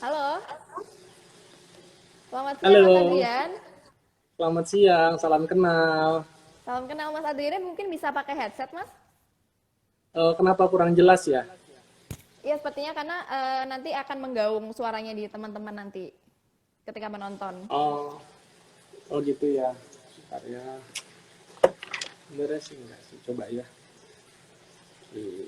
Halo, selamat siang Mas Halo, Adrian. selamat siang, salam kenal. Salam kenal Mas Adrian, mungkin bisa pakai headset Mas? Kenapa kurang jelas ya? Iya sepertinya karena nanti akan menggaung suaranya di teman-teman nanti ketika menonton. Oh, oh gitu ya. Bentar ya. Beres sih enggak sih? Coba ya. Oke.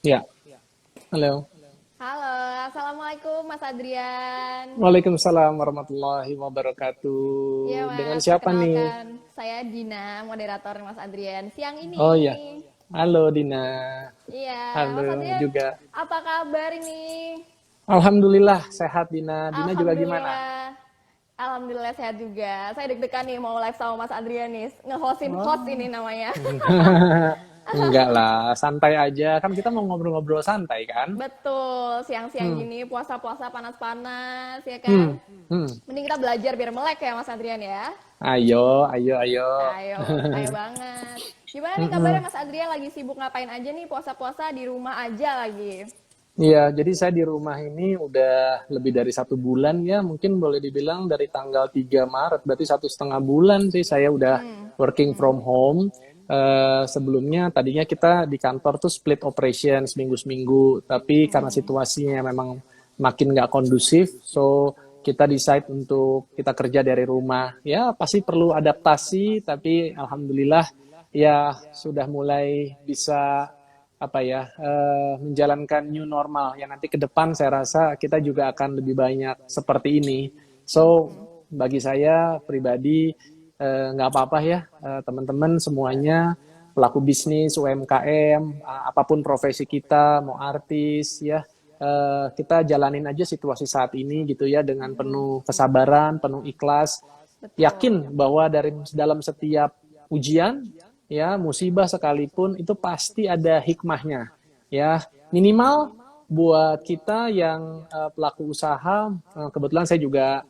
Ya, halo. Halo, Assalamualaikum Mas Adrian. Waalaikumsalam warahmatullahi Iya wabarakatuh. Dengan Mas, siapa nih? perkenalkan saya Dina, moderator Mas Adrian siang ini. Oh ya, halo Dina. Iya, Mas Halo Adrian, juga. apa kabar ini? Alhamdulillah sehat Dina. Dina juga gimana? Alhamdulillah. Alhamdulillah sehat juga. Saya deg-degan nih mau live sama Mas Adrian nih. Nge-hostin host Oh. ini namanya. Enggak lah, santai aja. Kan kita mau ngobrol-ngobrol santai kan? Betul, siang-siang Hmm, gini puasa-puasa panas-panas ya kan. hmm, hmm. Mending kita belajar biar melek ya Mas Adrian ya. Ayo, ayo, ayo. Ayo, ayo banget. Gimana nih kabarnya Mm-mm. Mas Adrian lagi sibuk ngapain aja nih puasa-puasa di rumah aja lagi? Iya, jadi saya di rumah ini udah lebih dari 1 bulan ya, mungkin boleh dibilang dari tanggal 3 Maret, berarti 1,5 bulan sih saya udah working from home. Sebelumnya tadinya kita di kantor tuh split operation seminggu-seminggu, tapi karena situasinya memang makin nggak kondusif, so kita decide untuk kita kerja dari rumah. Ya pasti perlu adaptasi, tapi alhamdulillah ya sudah mulai bisa apa ya menjalankan new normal yang nanti ke depan saya rasa kita juga akan lebih banyak seperti ini. So bagi saya pribadi nggak apa-apa ya teman-teman semuanya pelaku bisnis UMKM apapun profesi kita mau artis ya kita jalanin aja situasi saat ini gitu ya dengan penuh kesabaran, penuh ikhlas, Betul. yakin bahwa dari dalam setiap ujian ya musibah sekalipun itu pasti ada hikmahnya ya minimal buat kita yang pelaku usaha kebetulan saya juga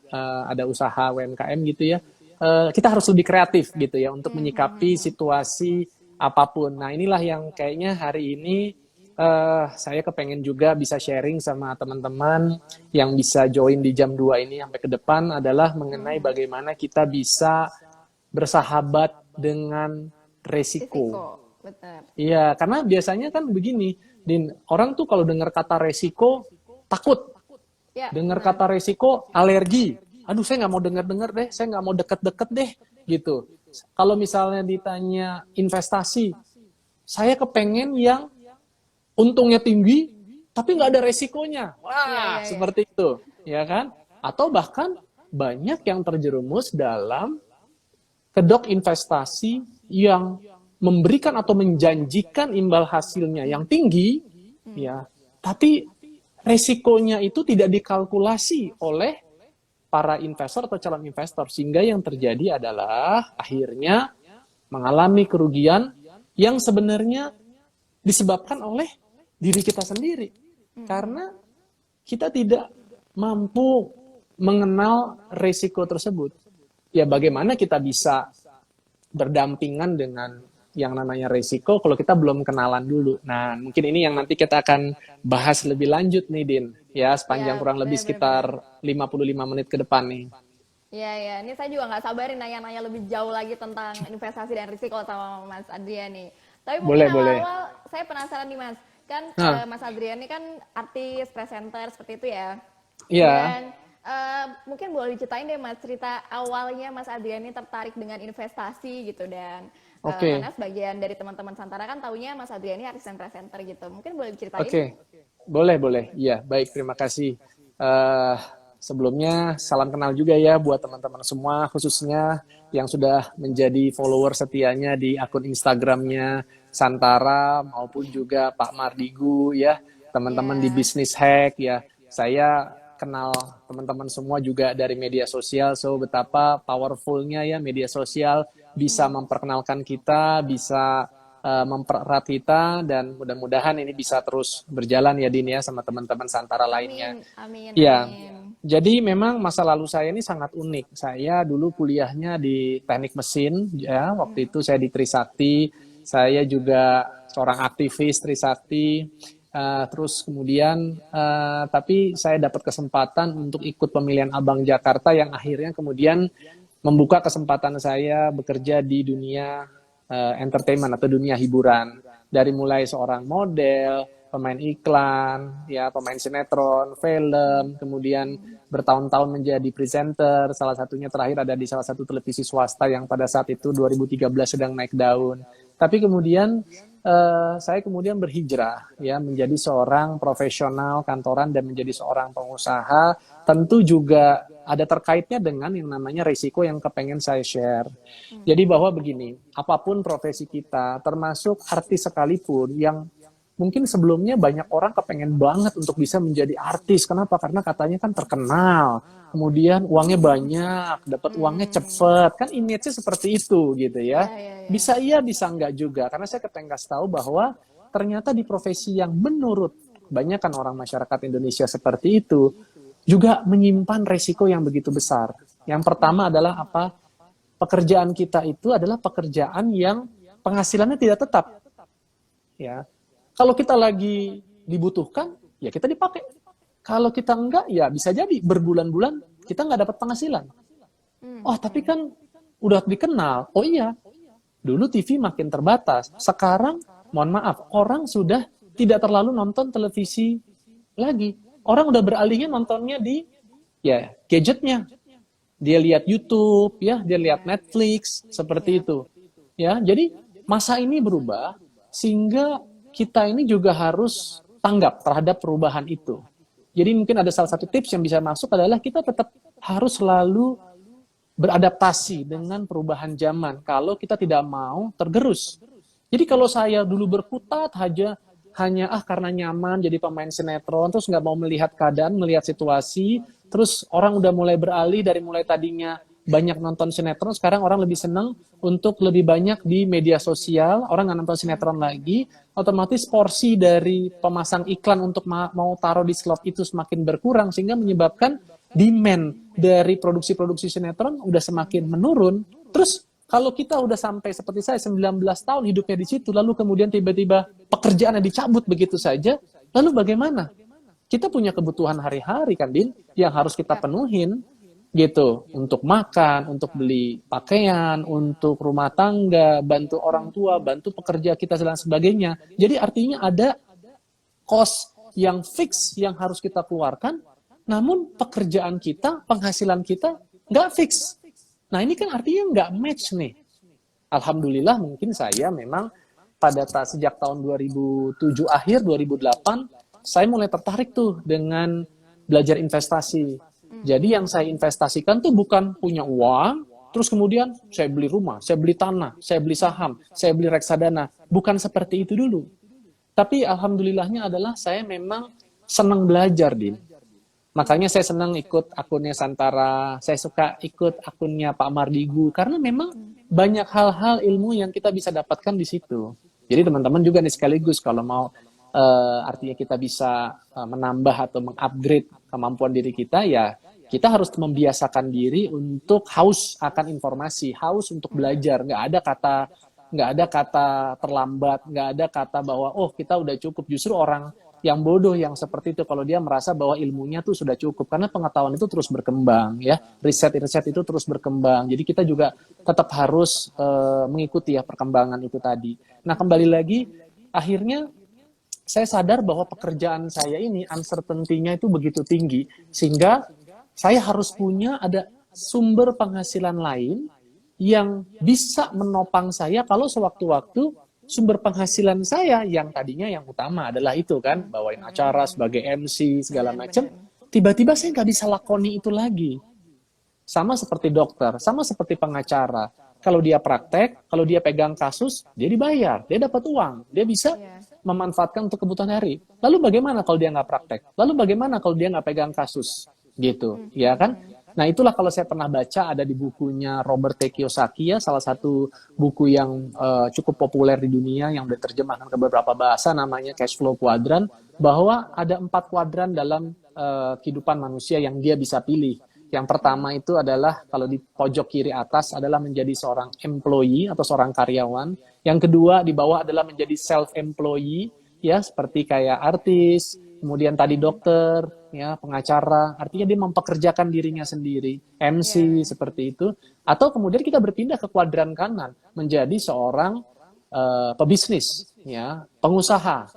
ada usaha UMKM gitu ya kita harus lebih kreatif gitu ya untuk menyikapi situasi apapun. Nah inilah yang kayaknya hari ini saya kepengen juga bisa sharing sama teman-teman yang bisa join di jam 2 ini sampai ke depan adalah mengenai bagaimana kita bisa bersahabat dengan resiko. Risiko, benar. Iya, karena biasanya kan begini, Din, orang tuh kalau dengar kata resiko takut, Ya, dengar benar. kata resiko alergi. Aduh, saya nggak mau dengar-dengar deh, saya nggak mau deket-deket deh, gitu. Kalau misalnya ditanya investasi, saya kepengen yang untungnya tinggi, tapi nggak ada resikonya. Iya, Wah, iya, iya. seperti itu, ya kan? Atau bahkan banyak yang terjerumus dalam kedok investasi yang memberikan atau menjanjikan imbal hasilnya yang tinggi, ya, tapi resikonya itu tidak dikalkulasi oleh para investor atau calon investor, sehingga yang terjadi adalah akhirnya mengalami kerugian yang sebenarnya disebabkan oleh diri kita sendiri, karena kita tidak mampu mengenal resiko tersebut. Ya bagaimana kita bisa berdampingan dengan yang namanya resiko kalau kita belum kenalan dulu. Nah, mungkin ini yang nanti kita akan bahas lebih lanjut nih, Din. Ya, sepanjang Ya, kurang lebih benar-benar. sekitar 55 menit ke depan nih. Iya, ya. Ini saya juga nggak sabarin nanya-nanya lebih jauh lagi tentang investasi dan risiko sama Mas Adrian nih. Tapi mungkin Boleh, boleh. awal-awal saya penasaran nih Mas. Kan Nah, Mas Adrian ini kan artis, presenter seperti itu ya. iya, Dan mungkin boleh diceritain deh Mas cerita awalnya Mas Adrian ini tertarik dengan investasi gitu dan oke, karena sebagian dari teman-teman Santara kan taunya Mas Adrian ini artis dan presenter gitu. Mungkin boleh diceritain? oke. Boleh, boleh. Iya, baik, terima kasih. Eh Sebelumnya, salam kenal juga ya buat teman-teman semua, khususnya yang sudah menjadi follower setianya di akun Instagramnya Santara, maupun juga Pak Mardigu ya, teman-teman di Ya. Business Hack ya. Saya kenal teman-teman semua juga dari media sosial, so betapa powerfulnya ya media sosial bisa memperkenalkan kita, bisa mempererat kita, dan mudah-mudahan ini bisa terus berjalan ya Din ya sama teman-teman Santara lainnya. Amin, amin, Ya, amin. Jadi memang masa lalu saya ini sangat unik. Saya dulu kuliahnya di teknik mesin, ya. Waktu itu saya di Trisakti. Saya juga seorang aktivis Trisakti. Terus kemudian, tapi saya dapat kesempatan untuk ikut pemilihan Abang Jakarta yang akhirnya kemudian membuka kesempatan saya bekerja di dunia entertainment atau dunia hiburan. Dari mulai seorang model, pemain iklan, ya pemain sinetron, film, kemudian bertahun-tahun menjadi presenter, salah satunya terakhir ada di salah satu televisi swasta yang pada saat itu 2013 sedang naik daun. Tapi kemudian saya kemudian berhijrah ya menjadi seorang profesional kantoran dan menjadi seorang pengusaha, tentu juga ada terkaitnya dengan yang namanya risiko yang kepengen saya share. Jadi bahwa begini, apapun profesi kita, termasuk artis sekalipun yang mungkin sebelumnya banyak orang kepengen banget untuk bisa menjadi artis. Kenapa? Karena katanya kan terkenal. Kemudian uangnya banyak, dapat uangnya cepet. Kan image-nya seperti itu gitu ya. Bisa iya, bisa enggak juga. Karena saya kepengen kasih tahu bahwa ternyata di profesi yang menurut kebanyakan orang masyarakat Indonesia seperti itu, juga menyimpan resiko yang begitu besar. Yang pertama adalah apa? Pekerjaan kita itu adalah pekerjaan yang penghasilannya tidak tetap. Ya. Kalau kita lagi dibutuhkan, ya kita dipakai. Kalau kita enggak, ya bisa jadi berbulan-bulan kita nggak dapat penghasilan. Oh, tapi kan udah dikenal. Oh iya, dulu TV makin terbatas. Sekarang, mohon maaf, orang sudah tidak terlalu nonton televisi lagi. Orang udah beralihnya nontonnya di ya gadgetnya. Dia lihat YouTube, ya, dia lihat Netflix, seperti itu. Ya, jadi masa ini berubah sehingga kita ini juga harus tanggap terhadap perubahan itu. Jadi mungkin ada salah satu tips yang bisa masuk adalah kita tetap harus selalu beradaptasi dengan perubahan zaman kalau kita tidak mau tergerus. Jadi kalau saya dulu berkutat hanya karena nyaman jadi pemain sinetron, terus nggak mau melihat keadaan, melihat situasi, terus orang udah mulai beralih dari mulai tadinya banyak nonton sinetron, sekarang orang lebih senang untuk lebih banyak di media sosial, orang nggak nonton sinetron lagi, otomatis porsi dari pemasang iklan untuk mau taruh di slot itu semakin berkurang, sehingga menyebabkan demand dari produksi-produksi sinetron udah semakin menurun. Terus kalau kita udah sampai seperti saya 19 tahun hidupnya di situ, lalu kemudian tiba-tiba pekerjaannya dicabut begitu saja, lalu bagaimana? Kita punya kebutuhan hari-hari kan, Din, yang harus kita penuhin gitu, untuk makan, untuk beli pakaian, untuk rumah tangga, bantu orang tua, bantu pekerja kita dan sebagainya. Jadi artinya ada cost yang fix yang harus kita keluarkan, namun pekerjaan kita, penghasilan kita nggak fix. Nah ini kan artinya nggak match nih. Alhamdulillah mungkin saya memang sejak tahun 2007 akhir 2008 saya mulai tertarik tuh dengan belajar investasi. Jadi yang saya investasikan tuh bukan punya uang, terus kemudian saya beli rumah, saya beli tanah, saya beli saham, saya beli reksadana. Bukan seperti itu dulu. Tapi alhamdulillahnya adalah saya memang senang belajar, Din. Makanya saya senang ikut akunnya Santara, saya suka ikut akunnya Pak Mardigu, karena memang banyak hal-hal ilmu yang kita bisa dapatkan di situ. Jadi teman-teman juga nih sekaligus kalau mau artinya kita bisa menambah atau mengupgrade kemampuan diri kita, ya kita harus membiasakan diri untuk haus akan informasi, haus untuk belajar. Nggak ada kata terlambat, nggak ada kata bahwa oh kita udah cukup. Justru orang yang bodoh yang seperti itu kalau dia merasa bahwa ilmunya tuh sudah cukup, karena pengetahuan itu terus berkembang, ya riset itu terus berkembang. Jadi kita juga tetap harus mengikuti ya perkembangan itu tadi. Nah kembali lagi, akhirnya saya sadar bahwa pekerjaan saya ini uncertainty-nya itu begitu tinggi, sehingga saya harus punya ada sumber penghasilan lain yang bisa menopang saya kalau sewaktu-waktu sumber penghasilan saya yang tadinya yang utama adalah itu kan, bawain acara sebagai MC segala macam, tiba-tiba saya nggak bisa lakoni itu lagi. Sama seperti dokter, sama seperti pengacara. Kalau dia praktek, kalau dia pegang kasus, dia dibayar, dia dapat uang, dia bisa memanfaatkan untuk kebutuhan hari. Lalu bagaimana kalau dia nggak praktek? Lalu bagaimana kalau dia nggak pegang kasus? Gitu, ya kan? Nah itulah kalau saya pernah baca ada di bukunya Robert T. Kiyosaki ya, salah satu buku yang cukup populer di dunia yang diterjemahkan ke beberapa bahasa, namanya Cash Flow Quadrant, bahwa ada 4 kuadran dalam kehidupan manusia yang dia bisa pilih. Yang pertama itu adalah kalau di pojok kiri atas adalah menjadi seorang employee atau seorang karyawan. Yang kedua di bawah adalah menjadi self-employee, ya seperti kayak artis, kemudian tadi dokter, ya pengacara. Artinya dia mempekerjakan dirinya sendiri, MC seperti itu. Atau kemudian kita berpindah ke kuadran kanan menjadi seorang pebisnis, ya pengusaha.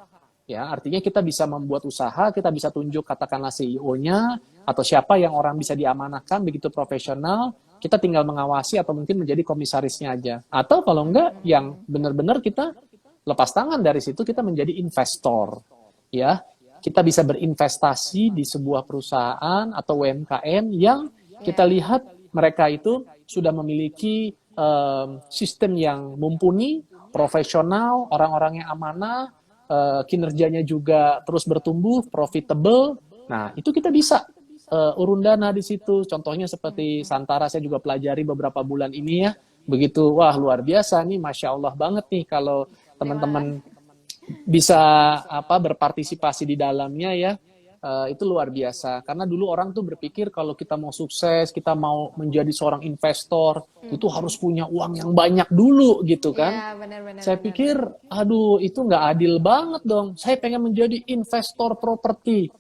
Ya, artinya kita bisa membuat usaha, kita bisa tunjuk katakanlah CEO-nya atau siapa yang orang bisa diamanahkan begitu profesional, kita tinggal mengawasi atau mungkin menjadi komisarisnya aja. Atau kalau enggak yang benar-benar kita lepas tangan dari situ, kita menjadi investor. Ya, kita bisa berinvestasi di sebuah perusahaan atau UMKM yang kita lihat mereka itu sudah memiliki sistem yang mumpuni, profesional, orang-orang yang amanah, kinerjanya juga terus bertumbuh, profitable. Nah, itu kita bisa urun dana di situ. Contohnya seperti Santara, saya juga pelajari beberapa bulan ini ya. Begitu, wah luar biasa nih, Masya Allah banget nih kalau teman-teman bisa berpartisipasi di dalamnya ya. Itu luar biasa. Karena dulu orang tuh berpikir kalau kita mau sukses, kita mau menjadi seorang investor, itu harus punya uang yang banyak dulu gitu kan. Iya, benar-benar. Saya pikir, aduh itu nggak adil banget dong. Saya pengen menjadi investor properti.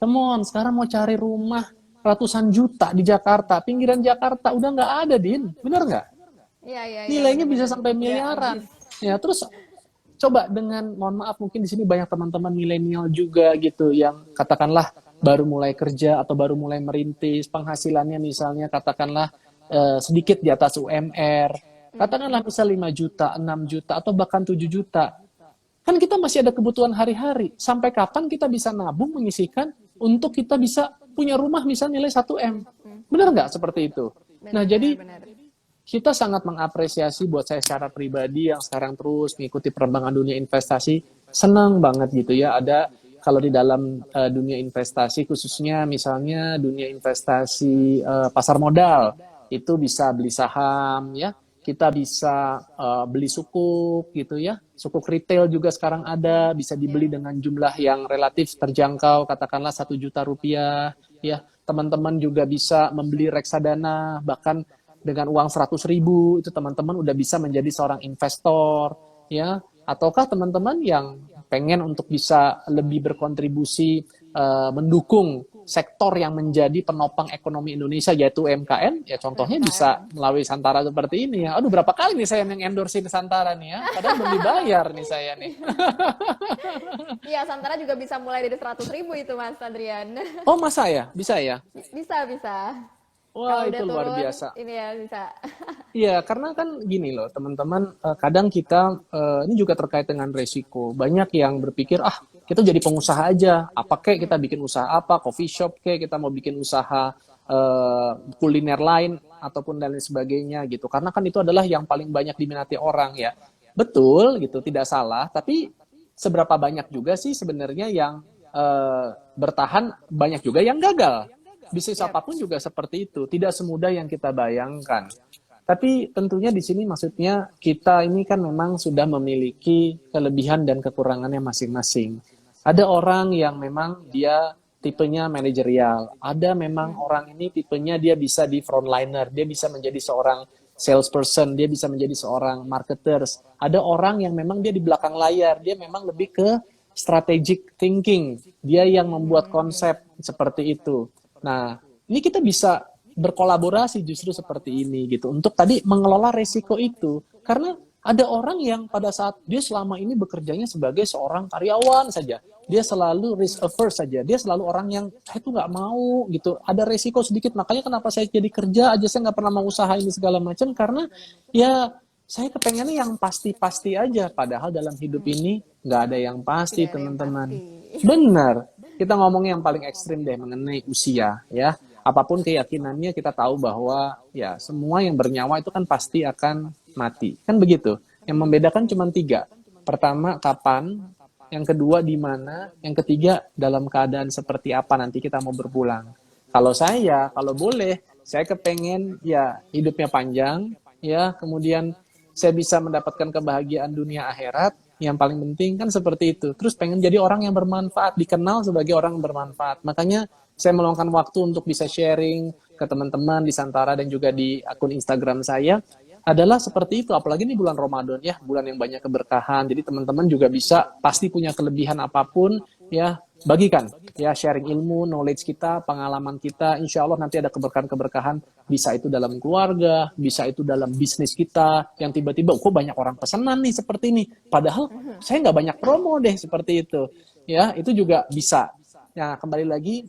Come on, sekarang mau cari rumah ratusan juta di Jakarta, pinggiran Jakarta, udah nggak ada, Din. Bener nggak? Iya. Nilainya bisa Benar-benar. sampai miliaran. Ya, terus coba dengan, mohon maaf mungkin di sini banyak teman-teman milenial juga gitu yang katakanlah baru mulai kerja atau baru mulai merintis, penghasilannya misalnya katakanlah sedikit di atas UMR, katakanlah misal 5 juta, 6 juta atau bahkan 7 juta. Kan kita masih ada kebutuhan hari-hari. Sampai kapan kita bisa nabung menyisihkan untuk kita bisa punya rumah misalnya nilai 1M? Benar nggak seperti itu? Nah, jadi kita sangat mengapresiasi buat saya secara pribadi yang sekarang terus mengikuti perkembangan dunia investasi, senang banget gitu ya. Ada kalau di dalam dunia investasi khususnya misalnya dunia investasi pasar modal, itu bisa beli saham ya, kita bisa beli sukuk gitu ya. Sukuk retail juga sekarang ada, bisa dibeli dengan jumlah yang relatif terjangkau, katakanlah 1 juta rupiah ya. Teman-teman juga bisa membeli reksadana bahkan dengan uang 100.000 itu teman-teman udah bisa menjadi seorang investor ya. Ataukah teman-teman yang pengen untuk bisa lebih berkontribusi mendukung sektor yang menjadi penopang ekonomi Indonesia yaitu UMKM, ya contohnya bisa melalui Santara seperti ini ya. Aduh, berapa kali nih saya yang-endorsein Santara nih ya, padahal belum dibayar nih saya nih. Iya, Santara juga bisa mulai dari 100.000 itu Mas Adrian. Oh masa ya? Bisa ya? Bisa. Wah, Kalau itu udah luar turun, biasa. ini ya bisa. Iya, karena kan gini loh teman-teman, kadang kita, ini juga terkait dengan resiko. Banyak yang berpikir, kita jadi pengusaha aja, apa kek kita bikin usaha apa, coffee shop kek, kita mau bikin usaha kuliner lain, ataupun dan lain sebagainya gitu. Karena kan itu adalah yang paling banyak diminati orang ya. Betul gitu, tidak salah, tapi seberapa banyak juga sih sebenarnya yang bertahan, banyak juga yang gagal. Bisnis apapun juga seperti itu, tidak semudah yang kita bayangkan. Tapi tentunya di sini maksudnya kita ini kan memang sudah memiliki kelebihan dan kekurangannya masing-masing. Ada orang yang memang dia tipenya manajerial, ada memang orang ini tipenya dia bisa di frontliner, dia bisa menjadi seorang salesperson, dia bisa menjadi seorang marketers. Ada orang yang memang dia di belakang layar, dia memang lebih ke strategic thinking, dia yang membuat konsep seperti itu. Nah, ini kita bisa berkolaborasi justru seperti ini gitu untuk tadi mengelola resiko itu, karena ada orang yang pada saat dia selama ini bekerjanya sebagai seorang karyawan saja, dia selalu risk averse saja, dia selalu orang yang saya tuh nggak mau gitu, ada resiko sedikit, makanya kenapa saya jadi kerja aja, saya nggak pernah mau usaha ini segala macam, karena ya saya kepengennya yang pasti-pasti aja, padahal dalam hidup ini nggak ada yang pasti teman-teman. Benar. Kita ngomongnya yang paling ekstrim deh mengenai usia ya. Apapun keyakinannya kita tahu bahwa ya semua yang bernyawa itu kan pasti akan mati. Kan begitu. Yang membedakan cuma 3. Pertama, kapan. Yang kedua, di mana. Yang ketiga, dalam keadaan seperti apa nanti kita mau berpulang. Kalau saya, kalau boleh, saya kepengen ya hidupnya panjang. Ya, kemudian saya bisa mendapatkan kebahagiaan dunia akhirat. Yang paling penting kan seperti itu. Terus pengen jadi orang yang bermanfaat, dikenal sebagai orang yang bermanfaat. Makanya saya meluangkan waktu untuk bisa sharing ke teman-teman di Santara dan juga di akun Instagram saya adalah seperti itu. Apalagi ini bulan Ramadan ya, bulan yang banyak keberkahan. Jadi teman-teman juga bisa pasti punya kelebihan apapun ya, bagikan ya, sharing ilmu, knowledge kita, pengalaman kita. Insya Allah nanti ada keberkahan-keberkahan, bisa itu dalam keluarga, bisa itu dalam bisnis kita yang tiba-tiba kok banyak orang pesanan nih seperti ini, padahal saya nggak banyak promo deh seperti itu ya, itu juga bisa ya. Kembali lagi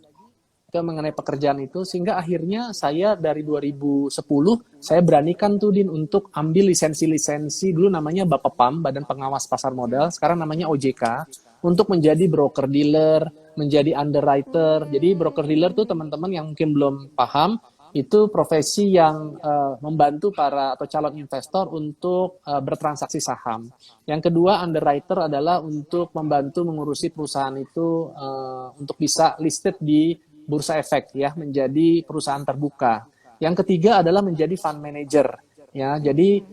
ke mengenai pekerjaan itu, sehingga akhirnya saya dari 2010 saya beranikan tuh Din untuk ambil lisensi-lisensi, dulu namanya Bapepam, Badan Pengawas Pasar Modal, sekarang namanya OJK, untuk menjadi broker dealer, menjadi underwriter. Jadi broker dealer tuh teman-teman yang mungkin belum paham, itu profesi yang membantu para atau calon investor untuk bertransaksi saham. Yang kedua, underwriter adalah untuk membantu mengurusi perusahaan itu untuk bisa listed di Bursa Efek ya, menjadi perusahaan terbuka. Yang ketiga adalah menjadi fund manager ya. Jadi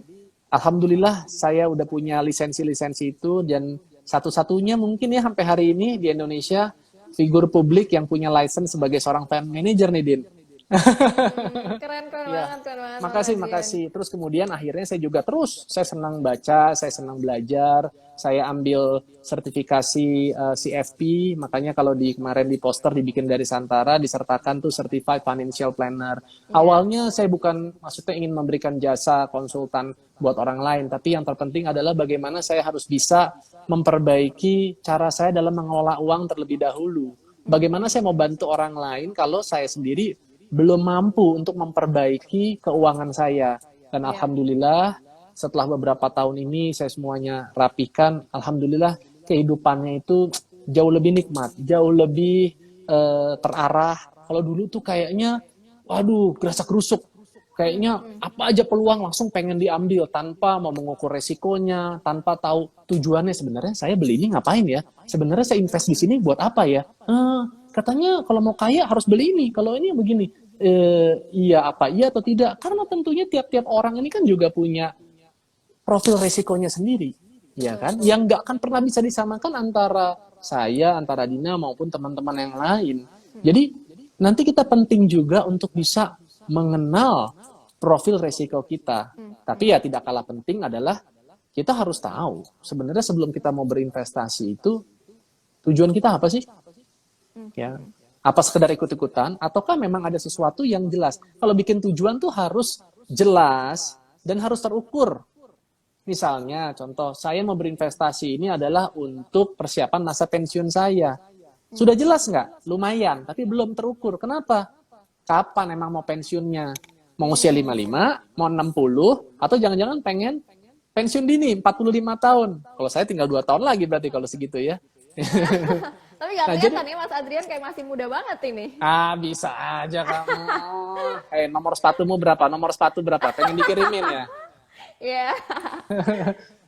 alhamdulillah saya udah punya lisensi-lisensi itu, dan satu-satunya mungkin ya sampai hari ini di Indonesia figur publik yang punya license sebagai seorang fund manager nih, Din. Keren, keren Ya, banget, keren banget, Mas makasih, Adrian. makasih. Terus kemudian akhirnya saya juga saya senang baca, saya senang belajar, saya ambil sertifikasi CFP, makanya kalau kemarin di poster dibikin dari Santara, disertakan tuh Certified Financial Planner. Awalnya saya bukan maksudnya ingin memberikan jasa konsultan buat orang lain, tapi yang terpenting adalah bagaimana saya harus bisa memperbaiki cara saya dalam mengelola uang terlebih dahulu. Bagaimana saya mau bantu orang lain kalau saya sendiri belum mampu untuk memperbaiki keuangan saya. Dan alhamdulillah setelah beberapa tahun ini saya semuanya rapikan, alhamdulillah kehidupannya itu jauh lebih nikmat, jauh lebih terarah. Kalau dulu tuh kayaknya waduh, gerasak-gerusuk. Kayaknya apa aja peluang langsung pengen diambil tanpa mau mengukur resikonya, tanpa tahu tujuannya. Sebenarnya saya beli ini ngapain ya? Sebenarnya saya invest di sini buat apa ya? Katanya kalau mau kaya harus beli ini, kalau ini begini. Iya apa iya atau tidak? Karena tentunya tiap-tiap orang ini kan juga punya profil resikonya sendiri, ya kan? Yang nggak akan pernah bisa disamakan antara saya, antara Dina maupun teman-teman yang lain. Jadi nanti kita penting juga untuk bisa mengenal profil resiko kita. Tapi ya tidak kalah penting adalah kita harus tahu sebenarnya sebelum kita mau berinvestasi itu tujuan kita apa sih? Ya, apa sekedar ikut-ikutan ataukah memang ada sesuatu yang jelas? Kalau bikin tujuan tuh harus jelas dan harus terukur. Misalnya contoh, saya mau berinvestasi ini adalah untuk persiapan masa pensiun saya. Sudah jelas nggak? Lumayan, tapi belum terukur. Kenapa? Kapan emang mau pensiunnya? Mau usia 55, mau 60, atau jangan-jangan pengen pensiun dini 45 tahun. Kalau saya tinggal 2 tahun lagi berarti kalau segitu ya. Tapi gak Nah, kelihatan nih Mas Adrian kayak masih muda banget ini. bisa aja kamu. Nomor sepatumu berapa? Nomor sepatu berapa? Pengen dikirimin ya? Iya.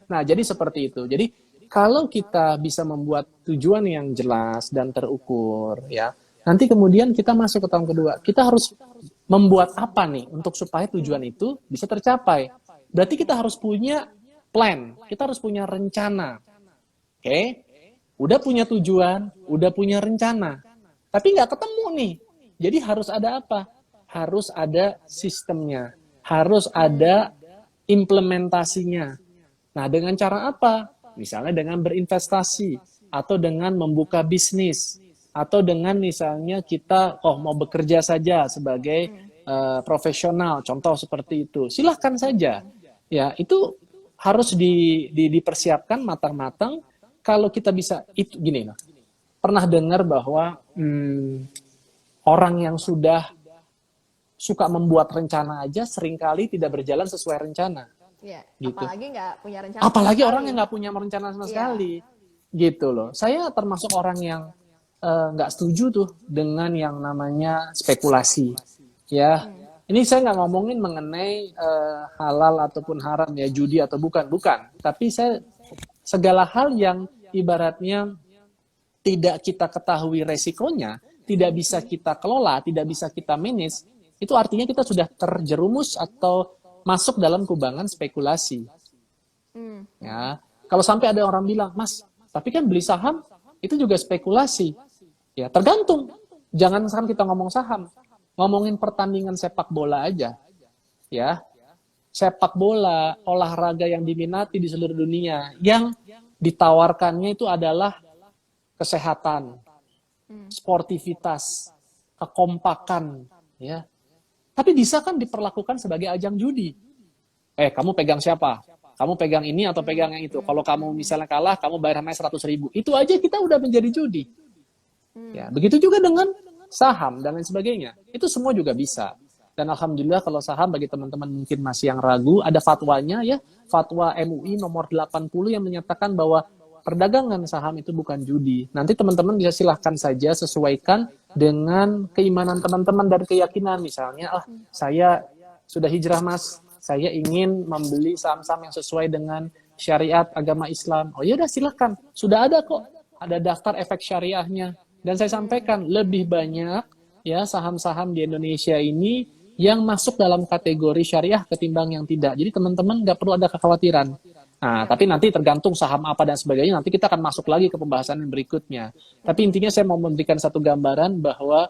Nah, jadi seperti itu. Jadi, kalau kita bisa membuat tujuan yang jelas dan terukur, ya, nanti kemudian kita masuk ke tahun kedua. Kita harus membuat apa nih untuk supaya tujuan itu bisa tercapai? Berarti kita harus punya plan. Kita harus punya rencana. Oke? Udah punya tujuan, udah punya rencana, tapi nggak ketemu nih. Jadi harus ada apa? Harus ada sistemnya, harus ada implementasinya. Nah, dengan cara apa? Misalnya dengan berinvestasi, atau dengan membuka bisnis, atau dengan misalnya kita mau bekerja saja sebagai profesional, contoh seperti itu. Silahkan saja. Ya, itu harus dipersiapkan matang-matang. Kalau kita bisa, itu gini, pernah dengar bahwa orang yang sudah suka membuat rencana aja seringkali tidak berjalan sesuai rencana. Iya, Gitu. apalagi nggak punya rencana. Apalagi orang yang nggak punya rencana sama sekali. Gitu loh. Saya termasuk orang yang nggak setuju tuh dengan yang namanya spekulasi. Ya, ini saya nggak ngomongin mengenai halal ataupun haram ya, judi atau bukan. Tapi saya segala hal yang ibaratnya tidak kita ketahui resikonya, tidak bisa kita kelola, tidak bisa kita manage, itu artinya kita sudah terjerumus atau masuk dalam kubangan spekulasi. Ya, Kalau sampai ada orang bilang, Mas, tapi kan beli saham itu juga spekulasi. Ya, tergantung. Jangan sekarang kita ngomong saham. Ngomongin pertandingan sepak bola aja. Ya, sepak bola, olahraga yang diminati di seluruh dunia. Yang ditawarkannya itu adalah kesehatan, sportivitas, kekompakan. Ya. Tapi bisa kan diperlakukan sebagai ajang judi. Kamu pegang siapa? Kamu pegang ini atau pegang yang itu. Kalau kamu misalnya kalah, kamu bayar namanya 100.000. Itu aja kita udah menjadi judi. Ya, begitu juga dengan saham dan lain sebagainya. Itu semua juga bisa. Dan alhamdulillah kalau saham bagi teman-teman mungkin masih yang ragu, ada fatwanya ya, fatwa MUI nomor 80 yang menyatakan bahwa perdagangan saham itu bukan judi. Nanti teman-teman bisa silahkan saja sesuaikan dengan keimanan teman-teman dan keyakinan. Misalnya, saya sudah hijrah Mas, saya ingin membeli saham-saham yang sesuai dengan syariat agama Islam. Oh ya udah silahkan, sudah ada kok, ada daftar efek syariahnya. Dan saya sampaikan lebih banyak ya saham-saham di Indonesia ini yang masuk dalam kategori syariah ketimbang yang tidak. Jadi teman-teman nggak perlu ada kekhawatiran. Nah, tapi nanti tergantung saham apa dan sebagainya, nanti kita akan masuk lagi ke pembahasan yang berikutnya. Tapi intinya saya mau memberikan satu gambaran bahwa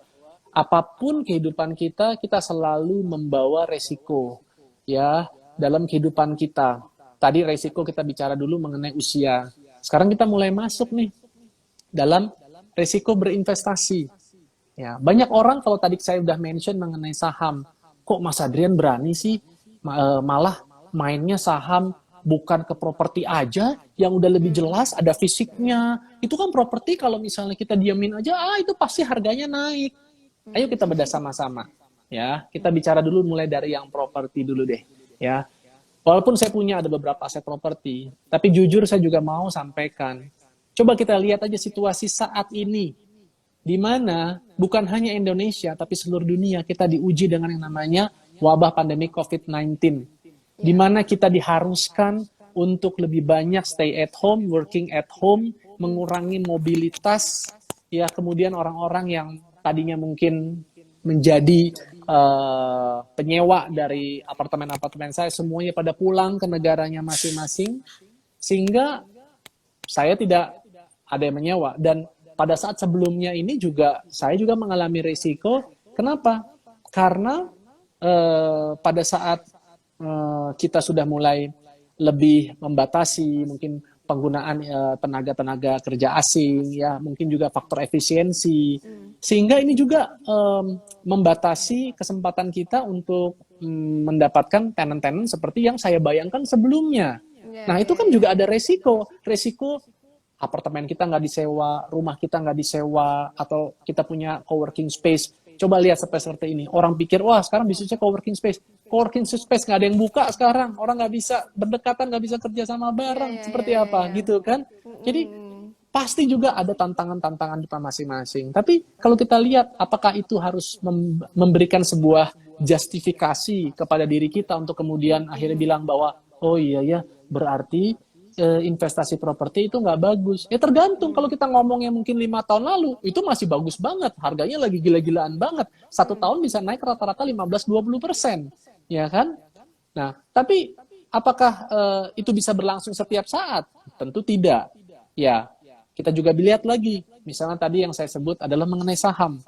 apapun kehidupan kita, kita selalu membawa resiko ya dalam kehidupan kita. Tadi resiko kita bicara dulu mengenai usia. Sekarang kita mulai masuk nih dalam resiko berinvestasi. Ya, banyak orang kalau tadi saya udah mention mengenai saham, kok Mas Adrian berani sih malah mainnya saham bukan ke properti aja yang udah lebih jelas ada fisiknya. Itu kan properti kalau misalnya kita diamin aja, itu pasti harganya naik. Ayo kita bedah sama-sama. Ya, kita bicara dulu mulai dari yang properti dulu deh. Ya, walaupun saya punya ada beberapa aset properti, tapi jujur saya juga mau sampaikan. Coba kita lihat aja situasi saat ini, di mana bukan hanya Indonesia, tapi seluruh dunia kita diuji dengan yang namanya wabah pandemi COVID-19. Di mana kita diharuskan untuk lebih banyak stay at home, working at home, mengurangi mobilitas, ya kemudian orang-orang yang tadinya mungkin menjadi penyewa dari apartemen-apartemen saya, semuanya pada pulang ke negaranya masing-masing, sehingga saya tidak ada yang menyewa. Dan pada saat sebelumnya ini juga saya juga mengalami risiko. Kenapa? Karena pada saat kita sudah mulai lebih membatasi mungkin penggunaan tenaga-tenaga kerja asing, ya mungkin juga faktor efisiensi, sehingga ini juga membatasi kesempatan kita untuk mendapatkan tenant-tenant seperti yang saya bayangkan sebelumnya. Nah itu kan juga ada resiko apartemen kita nggak disewa, rumah kita nggak disewa, atau kita punya coworking space. Coba lihat seperti ini. Orang pikir, wah sekarang bisnisnya coworking space. Coworking space nggak ada yang buka sekarang. Orang nggak bisa berdekatan, nggak bisa kerja sama bareng. Seperti apa gitu kan. Jadi pasti juga ada tantangan-tantangan di masing-masing. Tapi kalau kita lihat, apakah itu harus memberikan sebuah justifikasi kepada diri kita untuk kemudian akhirnya bilang bahwa, oh iya ya, berarti investasi properti itu nggak bagus. Ya tergantung, kalau kita ngomongnya mungkin 5 tahun lalu, itu masih bagus banget. Harganya lagi gila-gilaan banget. 1 tahun bisa naik rata-rata 15-20%. Ya kan? Nah, tapi apakah itu bisa berlangsung setiap saat? Tentu tidak. Ya, kita juga lihat lagi. Misalnya tadi yang saya sebut adalah mengenai saham.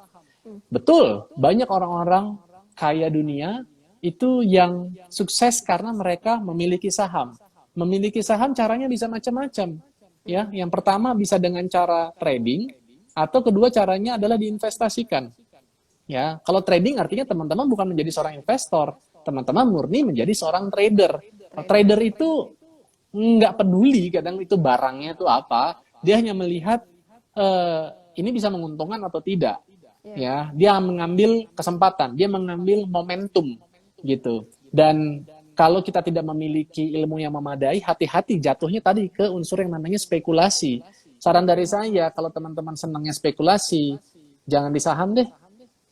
Betul, banyak orang-orang kaya dunia itu yang sukses karena mereka memiliki saham. Memiliki saham caranya bisa macam-macam. Ya, yang pertama bisa dengan cara trading, atau kedua caranya adalah diinvestasikan. Ya, kalau trading artinya teman-teman bukan menjadi seorang investor, teman-teman murni menjadi seorang trader. Trader itu nggak peduli kadang itu barangnya itu apa, dia hanya melihat ini bisa menguntungkan atau tidak. Ya, dia mengambil kesempatan, dia mengambil momentum gitu. Dan kalau kita tidak memiliki ilmu yang memadai, hati-hati jatuhnya tadi ke unsur yang namanya spekulasi. Saran dari saya, kalau teman-teman senangnya spekulasi, jangan di saham deh.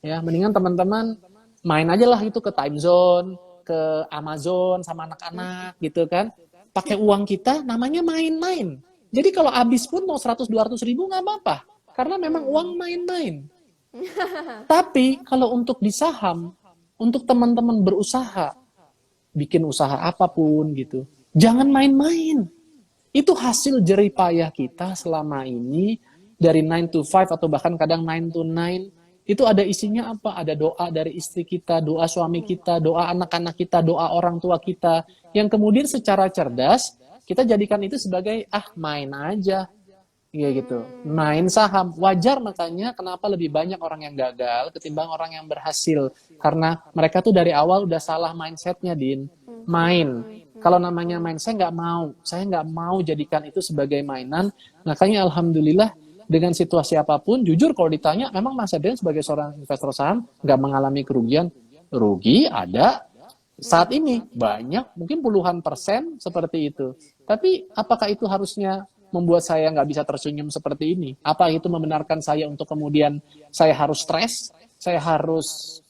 Ya, mendingan teman-teman main aja lah itu ke Time Zone, ke Amazon sama anak-anak gitu kan. Pakai uang kita namanya main-main. Jadi kalau habis pun mau 100-200 ribu nggak apa-apa. Karena memang uang main-main. Tapi kalau untuk di saham, untuk teman-teman berusaha, bikin usaha apapun gitu, jangan main-main. Itu hasil jerih payah kita selama ini dari 9 to 5 atau bahkan kadang 9 to 9. Itu ada isinya apa? Ada doa dari istri kita, doa suami kita, doa anak-anak kita, doa orang tua kita. Yang kemudian secara cerdas, kita jadikan itu sebagai, main aja. Iya gitu, main saham. Wajar makanya kenapa lebih banyak orang yang gagal ketimbang orang yang berhasil. Karena mereka tuh dari awal udah salah mindsetnya, Din. Main. Kalau namanya main, saya nggak mau jadikan itu sebagai mainan. Makanya alhamdulillah dengan situasi apapun, jujur kalau ditanya, memang Mas Adrian sebagai seorang investor saham nggak mengalami kerugian. Rugi ada saat ini banyak, mungkin puluhan persen seperti itu. Tapi apakah itu harusnya membuat saya nggak bisa tersenyum seperti ini? Apa itu membenarkan saya untuk kemudian saya harus stres, saya harus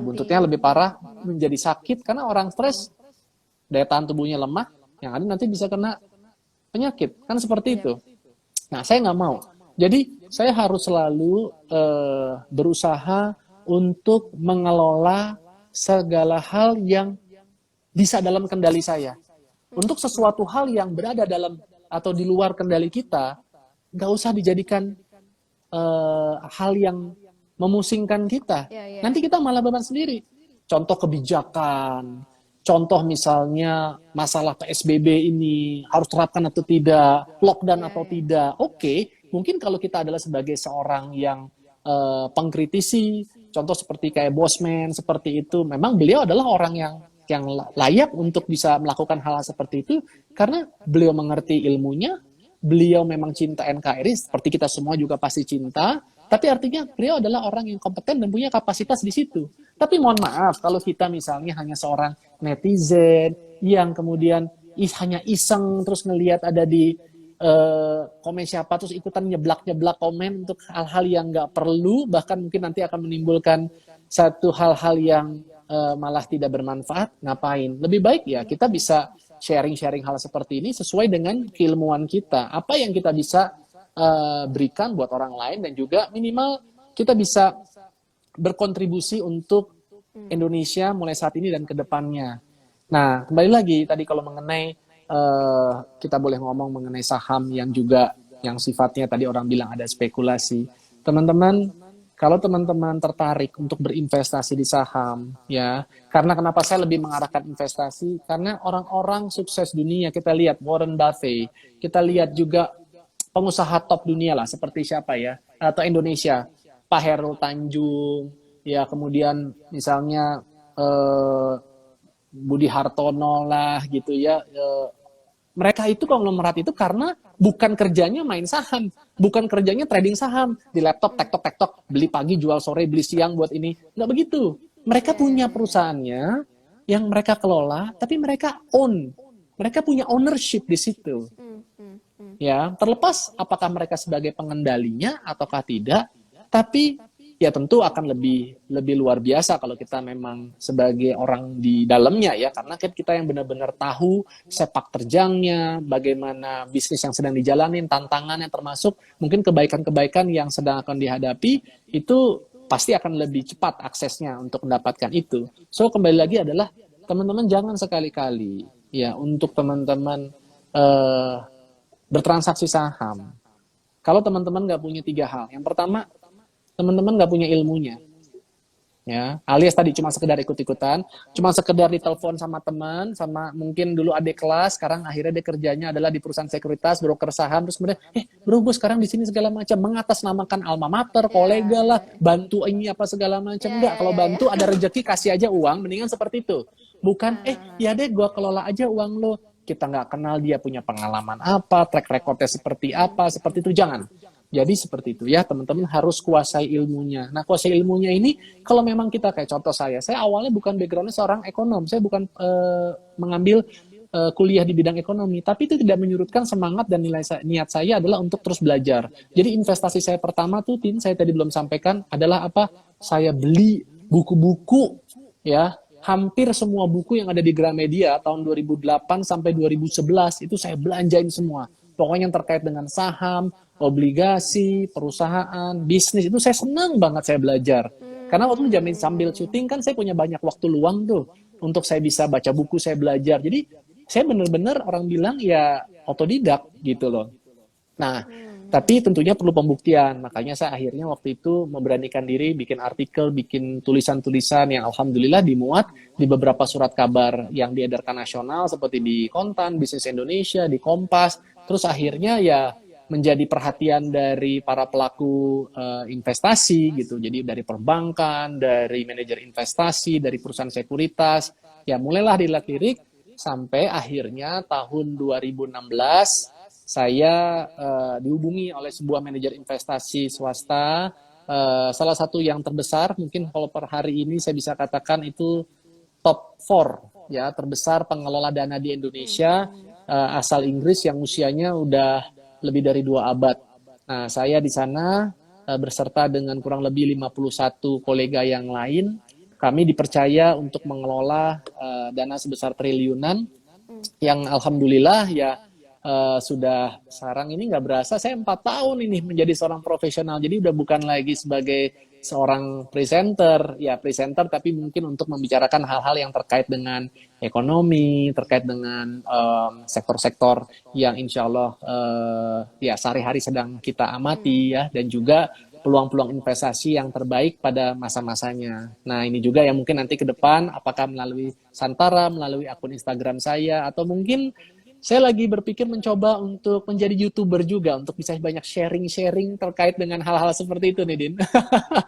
buntutnya lebih parah, menjadi sakit karena orang stres daya tahan tubuhnya lemah, yang ada nanti bisa kena penyakit, kan seperti itu. Nah, saya nggak mau. Jadi saya harus selalu berusaha untuk mengelola segala hal yang bisa dalam kendali saya. Untuk sesuatu hal yang berada dalam atau di luar kendali kita, nggak usah dijadikan hal yang memusingkan kita. Nanti kita malah beban sendiri. Contoh kebijakan, contoh misalnya masalah PSBB ini harus terapkan atau tidak, lockdown atau tidak. Oke, mungkin kalau kita adalah sebagai seorang yang pengkritisi, contoh seperti kayak Bosman seperti itu, memang beliau adalah orang yang layak untuk bisa melakukan hal seperti itu karena beliau mengerti ilmunya, beliau memang cinta NKRI seperti kita semua juga pasti cinta, tapi artinya beliau adalah orang yang kompeten dan punya kapasitas di situ. Tapi mohon maaf kalau kita misalnya hanya seorang netizen yang kemudian hanya iseng terus ngelihat ada di komen siapa terus ikutan nyeblak komen untuk hal-hal yang nggak perlu, bahkan mungkin nanti akan menimbulkan satu hal-hal yang malah tidak bermanfaat. Ngapain? Lebih baik ya kita bisa sharing hal seperti ini sesuai dengan keilmuan kita. Apa yang kita bisa berikan buat orang lain dan juga minimal kita bisa berkontribusi untuk Indonesia mulai saat ini dan ke depannya. Nah, kembali lagi tadi kalau mengenai kita boleh ngomong mengenai saham yang juga yang sifatnya tadi orang bilang ada spekulasi. Teman-teman, kalau teman-teman tertarik untuk berinvestasi di saham, ya, karena kenapa saya lebih mengarahkan investasi? Karena orang-orang sukses dunia, kita lihat Warren Buffett, kita lihat juga pengusaha top dunia lah, seperti siapa ya, atau Indonesia, Pak Hairul Tanjung, ya, kemudian misalnya Budi Hartono lah, gitu ya, mereka itu konglomerat itu karena bukan kerjanya main saham, bukan kerjanya trading saham di laptop tektok beli pagi jual sore beli siang buat ini, nggak begitu. Mereka punya perusahaannya yang mereka kelola, tapi mereka mereka punya ownership di situ. Ya, terlepas apakah mereka sebagai pengendalinya ataukah tidak, tapi ya tentu akan lebih luar biasa kalau kita memang sebagai orang di dalamnya ya, karena kita yang benar-benar tahu sepak terjangnya, bagaimana bisnis yang sedang dijalanin, tantangannya termasuk mungkin kebaikan-kebaikan yang sedang akan dihadapi, itu pasti akan lebih cepat aksesnya untuk mendapatkan itu. So kembali lagi adalah teman-teman jangan sekali-kali ya untuk teman-teman bertransaksi saham. Kalau teman-teman nggak punya 3 hal, yang pertama teman-teman nggak punya ilmunya, ya, alias tadi cuma sekedar ikut-ikutan, cuma sekedar ditelepon sama teman, sama mungkin dulu adik kelas, sekarang akhirnya dia kerjanya adalah di perusahaan sekuritas, broker saham, terus kemudian, bro gue sekarang di sini segala macam, mengatasnamakan alma mater, kolega lah, bantu ini apa segala macam, enggak, kalau bantu ada rezeki kasih aja uang, mendingan seperti itu, bukan, ya deh gue kelola aja uang lo, kita nggak kenal dia punya pengalaman apa, track recordnya seperti apa, seperti itu, jangan. Jadi seperti itu ya, teman-teman harus kuasai ilmunya. Nah, kuasai ilmunya ini, kalau memang kita kayak contoh saya awalnya bukan backgroundnya seorang ekonom, saya bukan mengambil kuliah di bidang ekonomi, tapi itu tidak menyurutkan semangat dan niat saya adalah untuk terus belajar. Jadi investasi saya pertama tuh, saya tadi belum sampaikan, adalah apa? Saya beli buku-buku, ya, hampir semua buku yang ada di Gramedia tahun 2008 sampai 2011 itu saya belanjain semua. Pokoknya yang terkait dengan saham, obligasi, perusahaan, bisnis, itu saya senang banget saya belajar. Karena waktu itu sambil syuting kan saya punya banyak waktu luang tuh untuk saya bisa baca buku, saya belajar. Jadi saya benar-benar orang bilang ya otodidak gitu loh. Nah, tapi tentunya perlu pembuktian. Makanya saya akhirnya waktu itu memberanikan diri bikin artikel, bikin tulisan-tulisan yang alhamdulillah dimuat di beberapa surat kabar yang diedarkan nasional seperti di Kontan, Bisnis Indonesia, di Kompas. Terus akhirnya ya menjadi perhatian dari para pelaku investasi gitu. Jadi dari perbankan, dari manajer investasi, dari perusahaan sekuritas. Ya mulailah dilirik sampai akhirnya tahun 2016 saya dihubungi oleh sebuah manajer investasi swasta, salah satu yang terbesar, mungkin kalau per hari ini saya bisa katakan itu top 4 ya terbesar pengelola dana di Indonesia, asal Inggris yang usianya udah lebih dari 2 abad. Nah, saya di sana berserta dengan kurang lebih 51 kolega yang lain, kami dipercaya untuk mengelola dana sebesar triliunan yang alhamdulillah ya sudah sekarang ini nggak berasa saya 4 tahun ini menjadi seorang profesional. Jadi udah bukan lagi sebagai seorang presenter, ya presenter tapi mungkin untuk membicarakan hal-hal yang terkait dengan ekonomi, terkait dengan sektor-sektor yang insya Allah ya sehari-hari sedang kita amati ya, dan juga peluang-peluang investasi yang terbaik pada masa-masanya. Nah ini juga yang mungkin nanti ke depan apakah melalui Santara, melalui akun Instagram saya, atau mungkin saya lagi berpikir mencoba untuk menjadi YouTuber juga, untuk bisa banyak sharing-sharing terkait dengan hal-hal seperti itu nih, Din.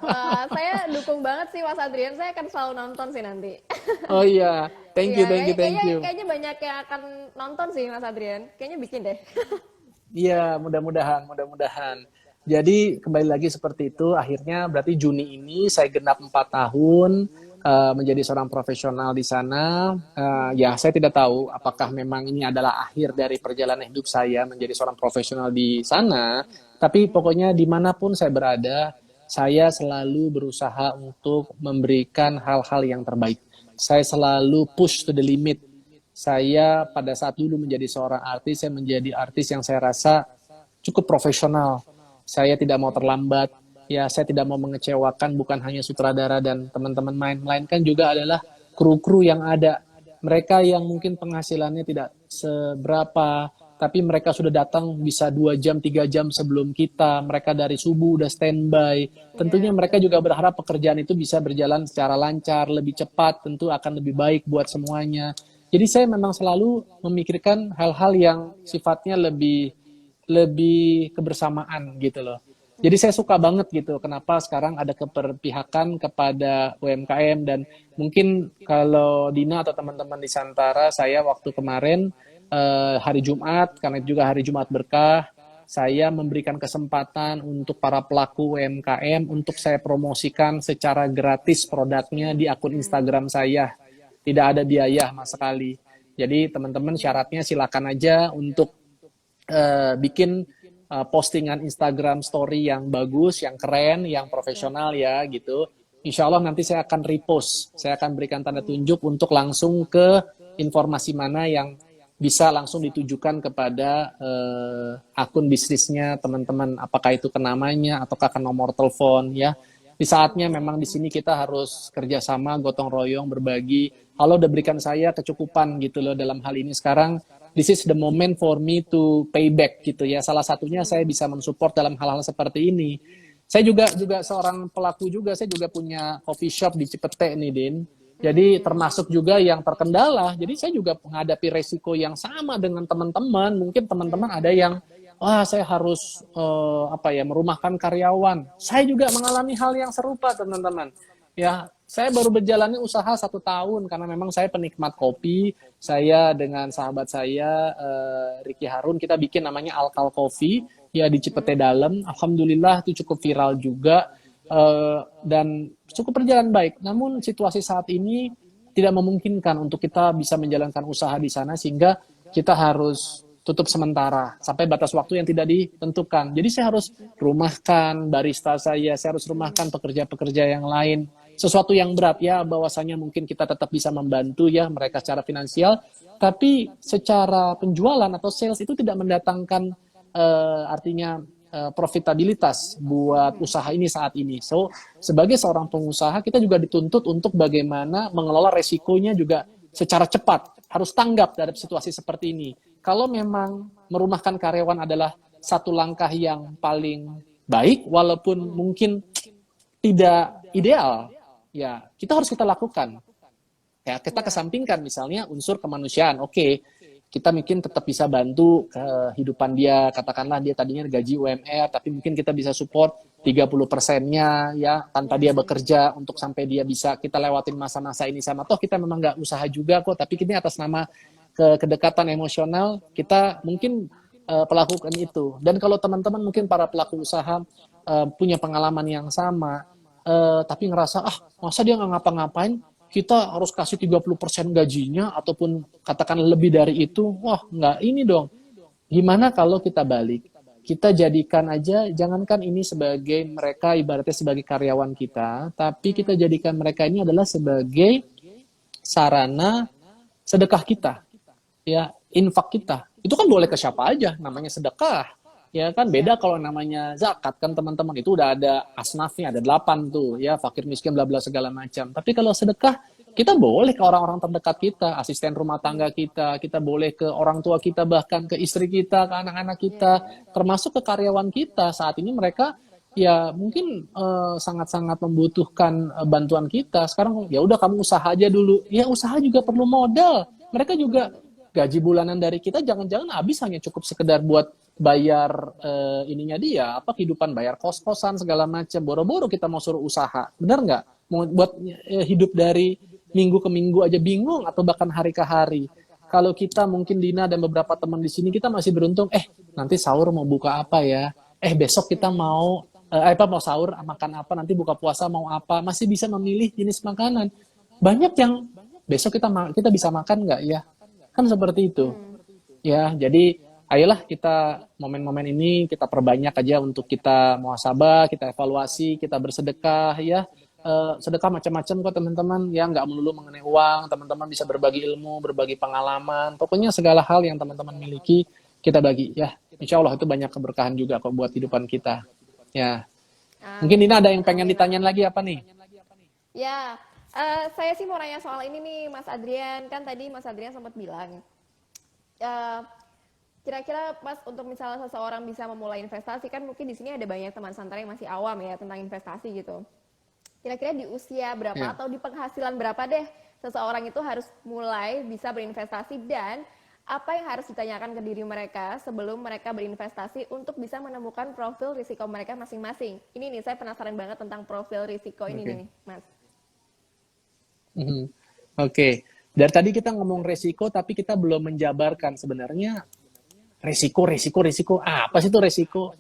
Wah, saya dukung banget sih Mas Adrian. Saya akan selalu nonton sih nanti. Oh iya, thank Iya, you, thank you, thank kayaknya you. kayaknya banyak yang akan nonton sih Mas Adrian. Kayaknya bikin deh. Iya, mudah-mudahan, mudah-mudahan. Jadi kembali lagi seperti itu, akhirnya berarti Juni ini saya genap 4 tahun menjadi seorang profesional di sana. Ya, saya tidak tahu apakah memang ini adalah akhir dari perjalanan hidup saya menjadi seorang profesional di sana. Tapi pokoknya dimanapun saya berada, saya selalu berusaha untuk memberikan hal-hal yang terbaik. Saya selalu push to the limit. Saya pada saat dulu menjadi seorang artis, saya menjadi artis yang saya rasa cukup profesional. Saya tidak mau terlambat, ya saya tidak mau mengecewakan bukan hanya sutradara dan teman-teman main, melainkan juga adalah kru-kru yang ada. Mereka yang mungkin penghasilannya tidak seberapa, tapi mereka sudah datang bisa 2 jam, 3 jam sebelum kita. Mereka dari subuh udah standby. Tentunya Iya, mereka juga berharap pekerjaan itu bisa berjalan secara lancar, lebih cepat, tentu akan lebih baik buat semuanya. Jadi saya memang selalu memikirkan hal-hal yang sifatnya lebih lebih kebersamaan gitu loh. Jadi saya suka banget gitu kenapa sekarang ada keberpihakan kepada UMKM, dan mungkin kalau Dina atau teman-teman di Santara, saya waktu kemarin hari Jumat, karena itu juga hari Jumat berkah, saya memberikan kesempatan untuk para pelaku UMKM untuk saya promosikan secara gratis produknya di akun Instagram saya. Tidak ada biaya sama sekali. Jadi teman-teman syaratnya silakan aja untuk bikin postingan Instagram story yang bagus, yang keren, yang profesional ya gitu. Insya Allah nanti saya akan repost, saya akan berikan tanda tunjuk untuk langsung ke informasi mana yang bisa langsung ditujukan kepada akun bisnisnya teman-teman, apakah itu ke namanya ataukah ke nomor telepon ya. Di saatnya memang di sini kita harus kerjasama, gotong royong, berbagi. Allah udah berikan saya kecukupan gitu loh dalam hal ini sekarang. This is the moment for me to pay back gitu ya. Salah satunya saya bisa mensupport dalam hal-hal seperti ini. Saya juga seorang pelaku juga, saya juga punya coffee shop di Cipete nih, Din. Jadi termasuk juga yang terkendala. Jadi saya juga menghadapi resiko yang sama dengan teman-teman. Mungkin teman-teman ada yang wah saya harus merumahkan karyawan. Saya juga mengalami hal yang serupa, teman-teman. Ya, saya baru berjalannya usaha 1 tahun karena memang saya penikmat kopi. Saya dengan sahabat saya Ricky Harun, kita bikin namanya Alkal Coffee ya di Cipete Dalam. Alhamdulillah itu cukup viral juga dan cukup berjalan baik. Namun situasi saat ini tidak memungkinkan untuk kita bisa menjalankan usaha di sana, sehingga kita harus tutup sementara sampai batas waktu yang tidak ditentukan. Jadi saya harus rumahkan barista saya harus rumahkan pekerja-pekerja yang lain. Sesuatu yang berat ya, bahwasanya mungkin kita tetap bisa membantu ya mereka secara finansial, tapi secara penjualan atau sales itu tidak mendatangkan artinya profitabilitas buat usaha ini saat ini. So, sebagai seorang pengusaha kita juga dituntut untuk bagaimana mengelola resikonya juga secara cepat. harus tanggap terhadap situasi seperti ini. Kalau memang merumahkan karyawan adalah satu langkah yang paling baik, walaupun mungkin tidak ideal, ya kita harus kita lakukan. Ya, kita kesampingkan misalnya unsur kemanusiaan. Oke, kita mungkin tetap bisa bantu kehidupan dia. Katakanlah dia tadinya gaji UMR, tapi mungkin kita bisa support 30%-nya ya tanpa dia bekerja untuk sampai dia bisa kita lewatin masa-masa ini sama. Toh kita memang nggak usaha juga kok, tapi ini atas nama kedekatan emosional kita mungkin pelakukan itu. Dan kalau teman-teman mungkin para pelaku usaha punya pengalaman yang sama, tapi ngerasa masa dia nggak ngapa-ngapain, kita harus kasih 30% gajinya ataupun katakan lebih dari itu, wah nggak ini dong. Gimana kalau kita balik? Kita jadikan aja, jangankan ini sebagai mereka ibaratnya sebagai karyawan kita, tapi kita jadikan mereka ini adalah sebagai sarana sedekah kita, ya infak kita. Itu kan boleh ke siapa aja, namanya sedekah. Ya kan beda kalau namanya zakat kan teman-teman, itu udah ada asnafnya, ada 8 tuh ya, fakir miskin bla bla segala macam. Tapi kalau sedekah kita boleh ke orang-orang terdekat kita, asisten rumah tangga kita boleh ke orang tua kita, bahkan ke istri kita, ke anak-anak kita, termasuk ke karyawan kita. Saat ini mereka ya mungkin sangat-sangat membutuhkan bantuan kita. Sekarang ya udah kamu usaha aja dulu. Ya usaha juga perlu modal. Mereka juga gaji bulanan dari kita jangan-jangan habis hanya cukup sekedar buat bayar ininya dia, kehidupan, bayar kos-kosan segala macam. Boro-boro kita mau suruh usaha, benar nggak? Mau buat hidup dari minggu ke minggu aja bingung, atau bahkan hari ke hari. Kalau kita mungkin Dina dan beberapa teman di sini kita masih beruntung, nanti sahur mau buka apa ya? Besok kita mau mau sahur makan apa? Nanti buka puasa mau apa? Masih bisa memilih jenis makanan. Banyak yang besok kita bisa makan nggak ya? Kan seperti itu. Ya, jadi ayolah kita momen-momen ini kita perbanyak aja untuk kita muhasabah, kita evaluasi, kita bersedekah ya. Sedekah macam-macam kok teman-teman, ya nggak melulu mengenai uang. Teman-teman bisa berbagi ilmu, berbagi pengalaman, pokoknya segala hal yang teman-teman miliki kita bagi ya. Insya Allah itu banyak keberkahan juga kok buat kehidupan kita ya. Mungkin Dina ada yang pengen ditanyain lagi apa nih? Ya, saya sih mau nanya soal ini nih Mas Adrian. Kan tadi Mas Adrian sempat bilang kira-kira Mas, untuk misalnya seseorang bisa memulai investasi, kan mungkin di sini ada banyak teman santri yang masih awam ya tentang investasi gitu. Kira-kira di usia berapa atau di penghasilan berapa deh seseorang itu harus mulai bisa berinvestasi, dan apa yang harus ditanyakan ke diri mereka sebelum mereka berinvestasi untuk bisa menemukan profil risiko mereka masing-masing. Ini nih saya penasaran banget tentang profil risiko ini nih Mas. Oke. Dari tadi kita ngomong resiko, tapi kita belum menjabarkan sebenarnya resiko. Apa sih itu resiko?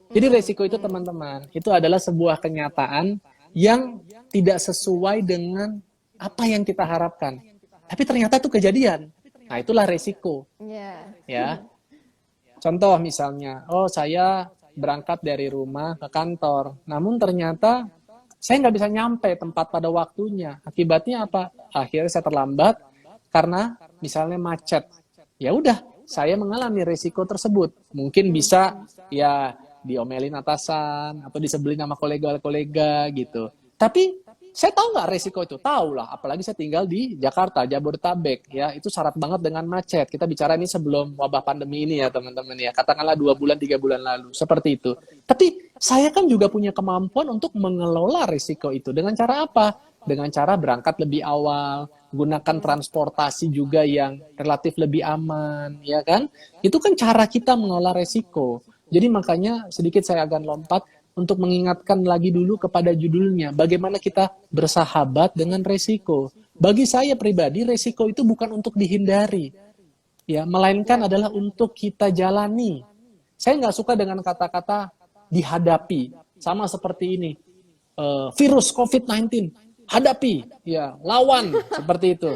Jadi resiko itu teman-teman, itu adalah sebuah kenyataan yang tidak sesuai dengan apa yang kita harapkan. Tapi ternyata itu kejadian. Nah, itulah resiko. Ya. Contoh misalnya, saya berangkat dari rumah ke kantor, namun ternyata saya nggak bisa nyampe tempat pada waktunya. Akibatnya apa? Akhirnya saya terlambat karena misalnya macet. Ya udah, saya mengalami resiko tersebut. Mungkin bisa ya diomelin atasan atau disebelin sama kolega-kolega gitu. Tapi saya tahu nggak resiko itu? Tahu lah, apalagi saya tinggal di Jakarta, Jabodetabek ya, itu syarat banget dengan macet. Kita bicara ini sebelum wabah pandemi ini ya teman-teman ya, katakanlah 2 bulan 3 bulan lalu, seperti itu. Tapi saya kan juga punya kemampuan untuk mengelola resiko itu. Dengan cara apa? Dengan cara berangkat lebih awal, gunakan transportasi juga yang relatif lebih aman, ya kan? Itu kan cara kita mengelola resiko. Jadi makanya sedikit saya akan lompat untuk mengingatkan lagi dulu kepada judulnya, bagaimana kita bersahabat dengan resiko. Bagi saya pribadi, resiko itu bukan untuk dihindari, ya, melainkan adalah untuk kita jalani. Saya nggak suka dengan kata-kata dihadapi, sama seperti ini, virus COVID-19, hadapi, ya, lawan, seperti itu.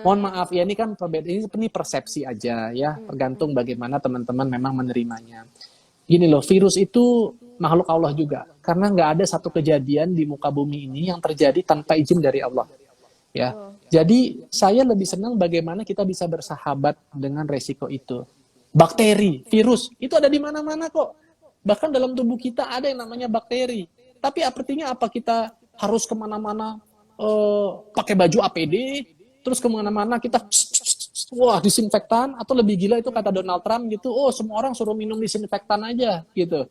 Mohon maaf ya, ini kan ini persepsi aja ya, tergantung bagaimana teman-teman memang menerimanya. Gini loh, virus itu makhluk Allah juga, karena nggak ada satu kejadian di muka bumi ini yang terjadi tanpa izin dari Allah. Ya, jadi saya lebih senang bagaimana kita bisa bersahabat dengan resiko itu. Bakteri, virus, itu ada di mana-mana kok. Bahkan dalam tubuh kita ada yang namanya bakteri. Tapi artinya apa kita harus kemana-mana pakai baju APD, terus kemana-mana kita wah disinfektan, atau lebih gila itu kata Donald Trump gitu, oh semua orang suruh minum disinfektan aja gitu.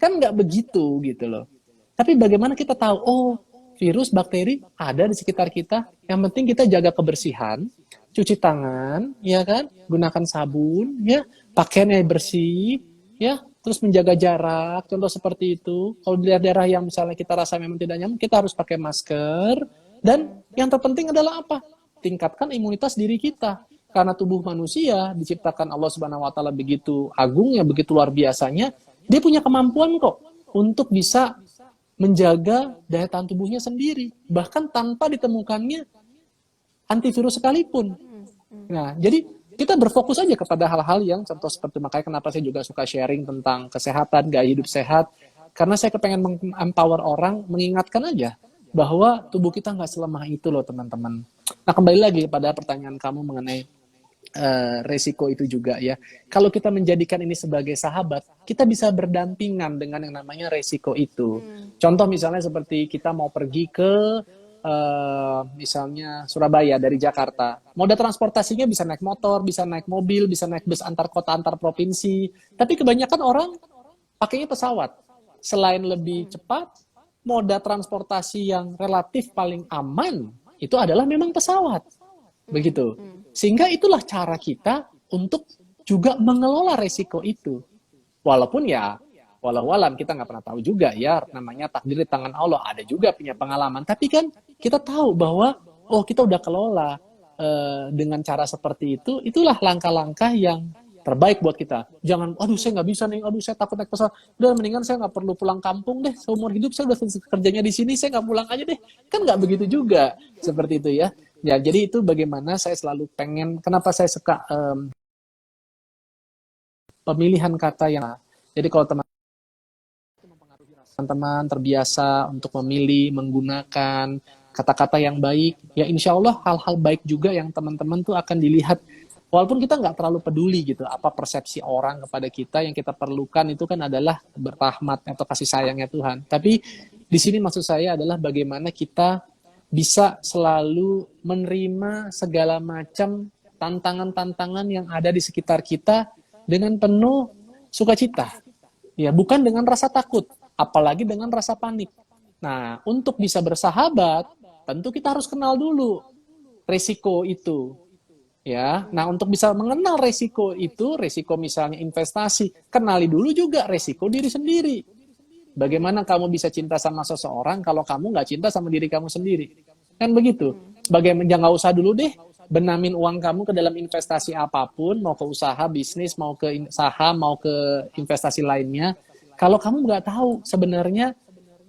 Kan nggak begitu gitu loh. Tapi bagaimana kita tahu, oh virus, bakteri ada di sekitar kita. Yang penting kita jaga kebersihan, cuci tangan, ya kan, gunakan sabun, ya, pakaian yang bersih, ya, terus menjaga jarak, contoh seperti itu. Kalau di daerah yang misalnya kita rasa memang tidak nyaman, kita harus pakai masker. Dan yang terpenting adalah apa? Tingkatkan imunitas diri kita. Karena tubuh manusia diciptakan Allah Subhanahu wa taala begitu agungnya, begitu luar biasanya, dia punya kemampuan kok untuk bisa menjaga daya tahan tubuhnya sendiri, bahkan tanpa ditemukannya antivirus sekalipun. Nah, jadi kita berfokus aja kepada hal-hal yang contoh seperti, makanya kenapa saya juga suka sharing tentang kesehatan, gaya hidup sehat, karena saya kepengen empower orang, mengingatkan aja bahwa tubuh kita nggak selemah itu loh teman-teman. Nah, kembali lagi pada pertanyaan kamu mengenai resiko itu juga ya. Kalau kita menjadikan ini sebagai sahabat, kita bisa berdampingan dengan yang namanya resiko itu. Contoh misalnya seperti kita mau pergi ke misalnya Surabaya dari Jakarta. Moda transportasinya bisa naik motor, bisa naik mobil, bisa naik bus antar kota, antar provinsi. Tapi kebanyakan orang pakainya pesawat. Selain lebih cepat, moda transportasi yang relatif paling aman itu adalah memang pesawat. Begitu. Sehingga itulah cara kita untuk juga mengelola resiko itu. Walaupun ya, walau-walam kita nggak pernah tahu juga ya, namanya takdir di tangan Allah. Ada juga punya pengalaman. Tapi kan kita tahu bahwa, oh kita udah kelola dengan cara seperti itu, itulah langkah-langkah yang terbaik buat kita. Jangan, aduh saya nggak bisa nih, aduh saya takut naik pesawat. Udah mendingan saya nggak perlu pulang kampung deh, seumur hidup saya udah kerjanya di sini, saya nggak pulang aja deh. Kan nggak begitu juga, seperti itu ya. Ya, jadi itu bagaimana saya selalu pengen, kenapa saya suka pemilihan kata yang, jadi kalau teman-teman terbiasa untuk memilih, menggunakan kata-kata yang baik, ya insya Allah hal-hal baik juga yang teman-teman tuh akan dilihat. Walaupun kita nggak terlalu peduli gitu, apa persepsi orang kepada kita, yang kita perlukan itu kan adalah rahmat atau kasih sayangnya Tuhan. Tapi di sini maksud saya adalah bagaimana kita bisa selalu menerima segala macam tantangan-tantangan yang ada di sekitar kita dengan penuh sukacita. Ya, bukan dengan rasa takut, apalagi dengan rasa panik. Nah, untuk bisa bersahabat, tentu kita harus kenal dulu resiko itu. Ya, nah untuk bisa mengenal resiko itu, resiko misalnya investasi, kenali dulu juga resiko diri sendiri. Bagaimana kamu bisa cinta sama seseorang kalau kamu nggak cinta sama diri kamu sendiri? Kan begitu. Bagaimana, jangan usah dulu deh benamin uang kamu ke dalam investasi apapun, mau ke usaha, bisnis, mau ke saham, mau ke investasi lainnya. Kalau kamu nggak tahu sebenarnya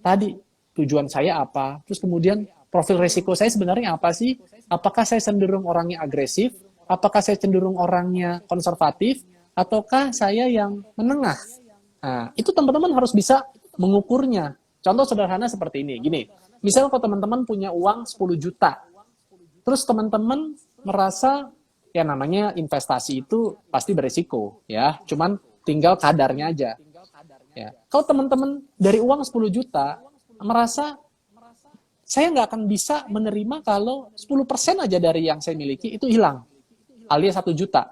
tadi tujuan saya apa, terus kemudian profil resiko saya sebenarnya apa sih? Apakah saya cenderung orangnya agresif? Apakah saya cenderung orangnya konservatif? Ataukah saya yang menengah? Nah, itu teman-teman harus bisa mengukurnya. Contoh sederhana seperti ini, gini. Misalnya kalau teman-teman punya uang 10 juta, terus teman-teman merasa ya namanya investasi itu pasti berisiko, ya. Cuman tinggal kadarnya aja. Ya. Kalau teman-teman dari uang 10 juta merasa saya nggak akan bisa menerima kalau 10% aja dari yang saya miliki itu hilang, alias 1 juta.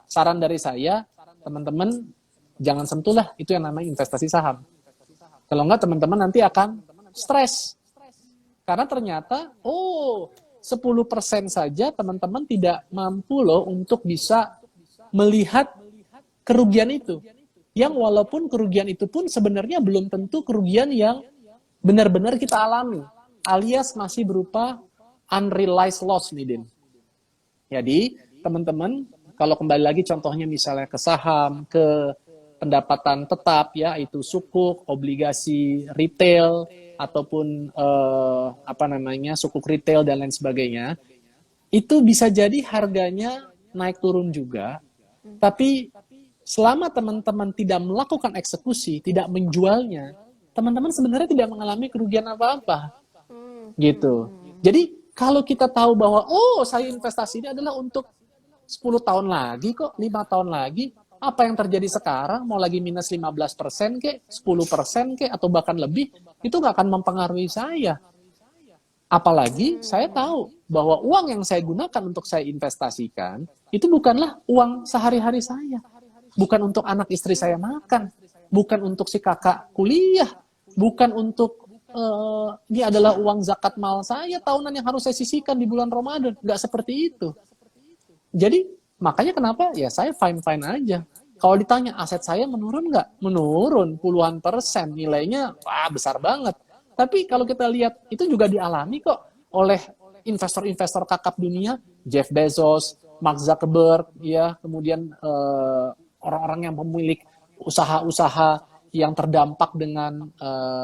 Saran dari saya, teman-teman jangan sentuhlah itu yang namanya investasi saham. Kalau enggak teman-teman nanti akan stres. Karena ternyata, 10% saja teman-teman tidak mampu loh untuk bisa melihat kerugian itu. Yang walaupun kerugian itu pun sebenarnya belum tentu kerugian yang benar-benar kita alami. Alias masih berupa unrealized loss nih, Din. Jadi, teman-teman, kalau kembali lagi contohnya misalnya ke saham, ke pendapatan tetap ya, itu sukuk, obligasi retail ataupun sukuk retail dan lain sebagainya, itu bisa jadi harganya naik turun juga, tapi selama teman-teman tidak melakukan eksekusi, tidak menjualnya, teman-teman sebenarnya tidak mengalami kerugian apa-apa, gitu. Jadi kalau kita tahu bahwa saya investasi ini adalah untuk 10 tahun lagi kok, 5 tahun lagi, apa yang terjadi sekarang, mau lagi minus 15% kek, 10% kek, atau bahkan lebih, itu nggak akan mempengaruhi saya. Apalagi saya tahu bahwa uang yang saya gunakan untuk saya investasikan itu bukanlah uang sehari-hari saya. Bukan untuk anak istri saya makan, bukan untuk si kakak kuliah, bukan untuk ini adalah uang zakat mal saya tahunan yang harus saya sisihkan di bulan Ramadan. Nggak seperti itu. Jadi makanya kenapa ya saya fine-fine aja. Kalau ditanya aset saya menurun nggak? Menurun puluhan persen, nilainya wah, besar banget. Tapi kalau kita lihat itu juga dialami kok oleh investor-investor kakap dunia, Jeff Bezos, Mark Zuckerberg, ya, kemudian orang-orang yang pemilik usaha-usaha yang terdampak dengan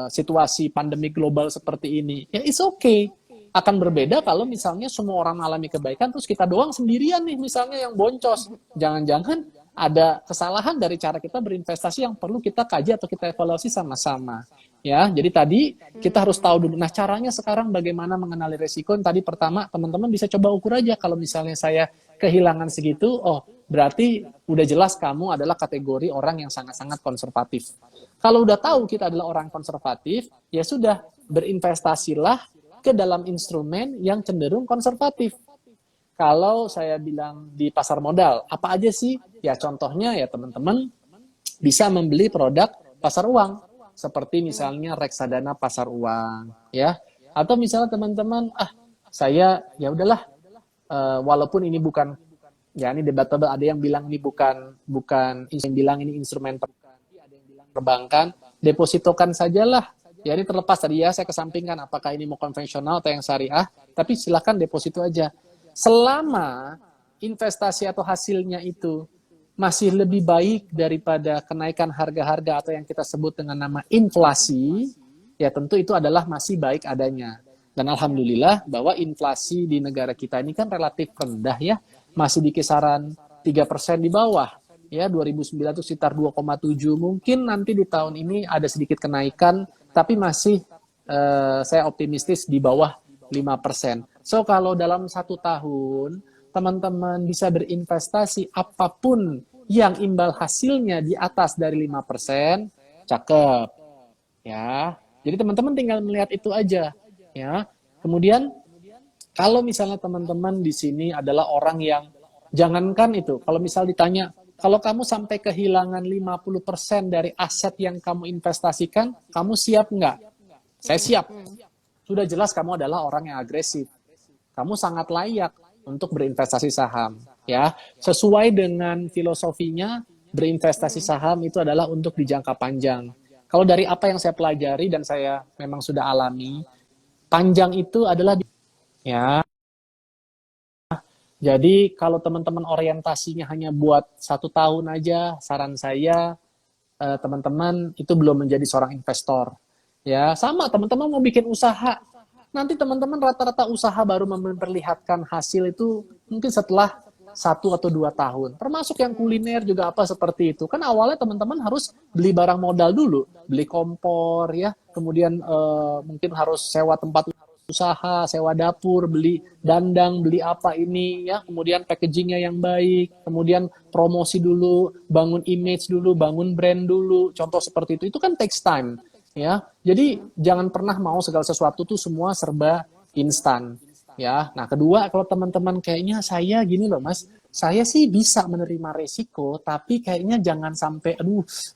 situasi pandemi global seperti ini. Ya it's okay. Akan berbeda kalau misalnya semua orang mengalami kebaikan, terus kita doang sendirian nih misalnya yang boncos. Jangan-jangan ada kesalahan dari cara kita berinvestasi yang perlu kita kaji atau kita evaluasi sama-sama. Ya, jadi tadi kita harus tahu dulu. Nah, caranya sekarang bagaimana mengenali resiko? Tadi pertama, teman-teman bisa coba ukur aja. Kalau misalnya saya kehilangan segitu, oh berarti udah jelas kamu adalah kategori orang yang sangat-sangat konservatif. Kalau udah tahu kita adalah orang konservatif, ya sudah, berinvestasilah ke dalam instrumen yang cenderung konservatif. Kalau saya bilang di pasar modal, apa aja sih? Ya contohnya ya teman-teman bisa membeli produk pasar uang. Seperti misalnya reksadana pasar uang, ya. Atau misalnya teman-teman, saya ya udahlah, walaupun ini bukan, ya ini debatable, ada yang bilang ini bukan, yang bilang ini instrumen perbankan, depositokan sajalah. Ya ini terlepas tadi ya saya kesampingkan apakah ini mau konvensional atau yang syariah, tapi silakan deposito aja. Selama investasi atau hasilnya itu masih lebih baik daripada kenaikan harga-harga atau yang kita sebut dengan nama inflasi, ya tentu itu adalah masih baik adanya. Dan alhamdulillah bahwa inflasi di negara kita ini kan relatif rendah ya, masih di kisaran 3% di bawah. Ya 2009 itu sekitar 2,7, mungkin nanti di tahun ini ada sedikit kenaikan, tapi masih saya optimistis di bawah 5%. So kalau dalam 1 tahun teman-teman bisa berinvestasi apapun yang imbal hasilnya di atas dari 5%, cakep. Ya. Jadi teman-teman tinggal melihat itu aja, ya. Kemudian kalau misalnya teman-teman di sini adalah orang yang jangankan itu, kalau misal ditanya, kalau kamu sampai kehilangan 50% dari aset yang kamu investasikan, kamu siap nggak? Saya siap. Sudah jelas kamu adalah orang yang agresif. Kamu sangat layak untuk berinvestasi saham. Ya, sesuai dengan filosofinya, berinvestasi saham itu adalah untuk di jangka panjang. Kalau dari apa yang saya pelajari dan saya memang sudah alami, panjang itu adalah ya. Jadi kalau teman-teman orientasinya hanya buat 1 tahun aja, saran saya teman-teman itu belum menjadi seorang investor. Ya sama teman-teman mau bikin usaha, nanti teman-teman rata-rata usaha baru memperlihatkan hasil itu mungkin setelah 1 atau 2 tahun. Termasuk yang kuliner juga apa seperti itu. Kan awalnya teman-teman harus beli barang modal dulu, beli kompor ya, kemudian mungkin harus sewa tempat usaha, sewa dapur, beli dandang, beli apa ini ya, kemudian packagingnya yang baik, kemudian promosi dulu, bangun image dulu, bangun brand dulu, contoh seperti itu kan takes time ya. Jadi jangan pernah mau segala sesuatu tuh semua serba instan ya. Nah kedua, kalau teman-teman kayaknya saya gini loh mas, saya sih bisa menerima resiko, tapi kayaknya jangan sampai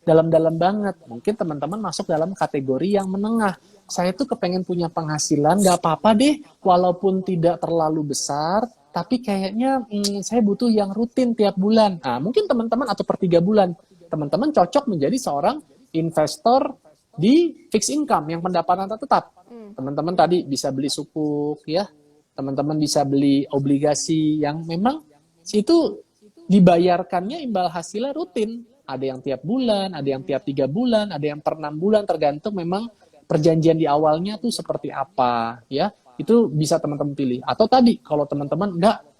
dalam-dalam banget. Mungkin teman-teman masuk dalam kategori yang menengah. Saya tuh kepengen punya penghasilan, nggak apa-apa deh, walaupun tidak terlalu besar, tapi kayaknya saya butuh yang rutin tiap bulan. Nah, mungkin teman-teman atau per 3 bulan, teman-teman cocok menjadi seorang investor di fixed income yang pendapatan tetap. Teman-teman tadi bisa beli sukuk, ya, teman-teman bisa beli obligasi yang memang itu dibayarkannya imbal hasilnya rutin. Ada yang tiap bulan, ada yang tiap 3 bulan, ada yang per 6 bulan, tergantung memang perjanjian di awalnya tuh seperti apa ya, itu bisa teman-teman pilih. Atau tadi kalau teman-teman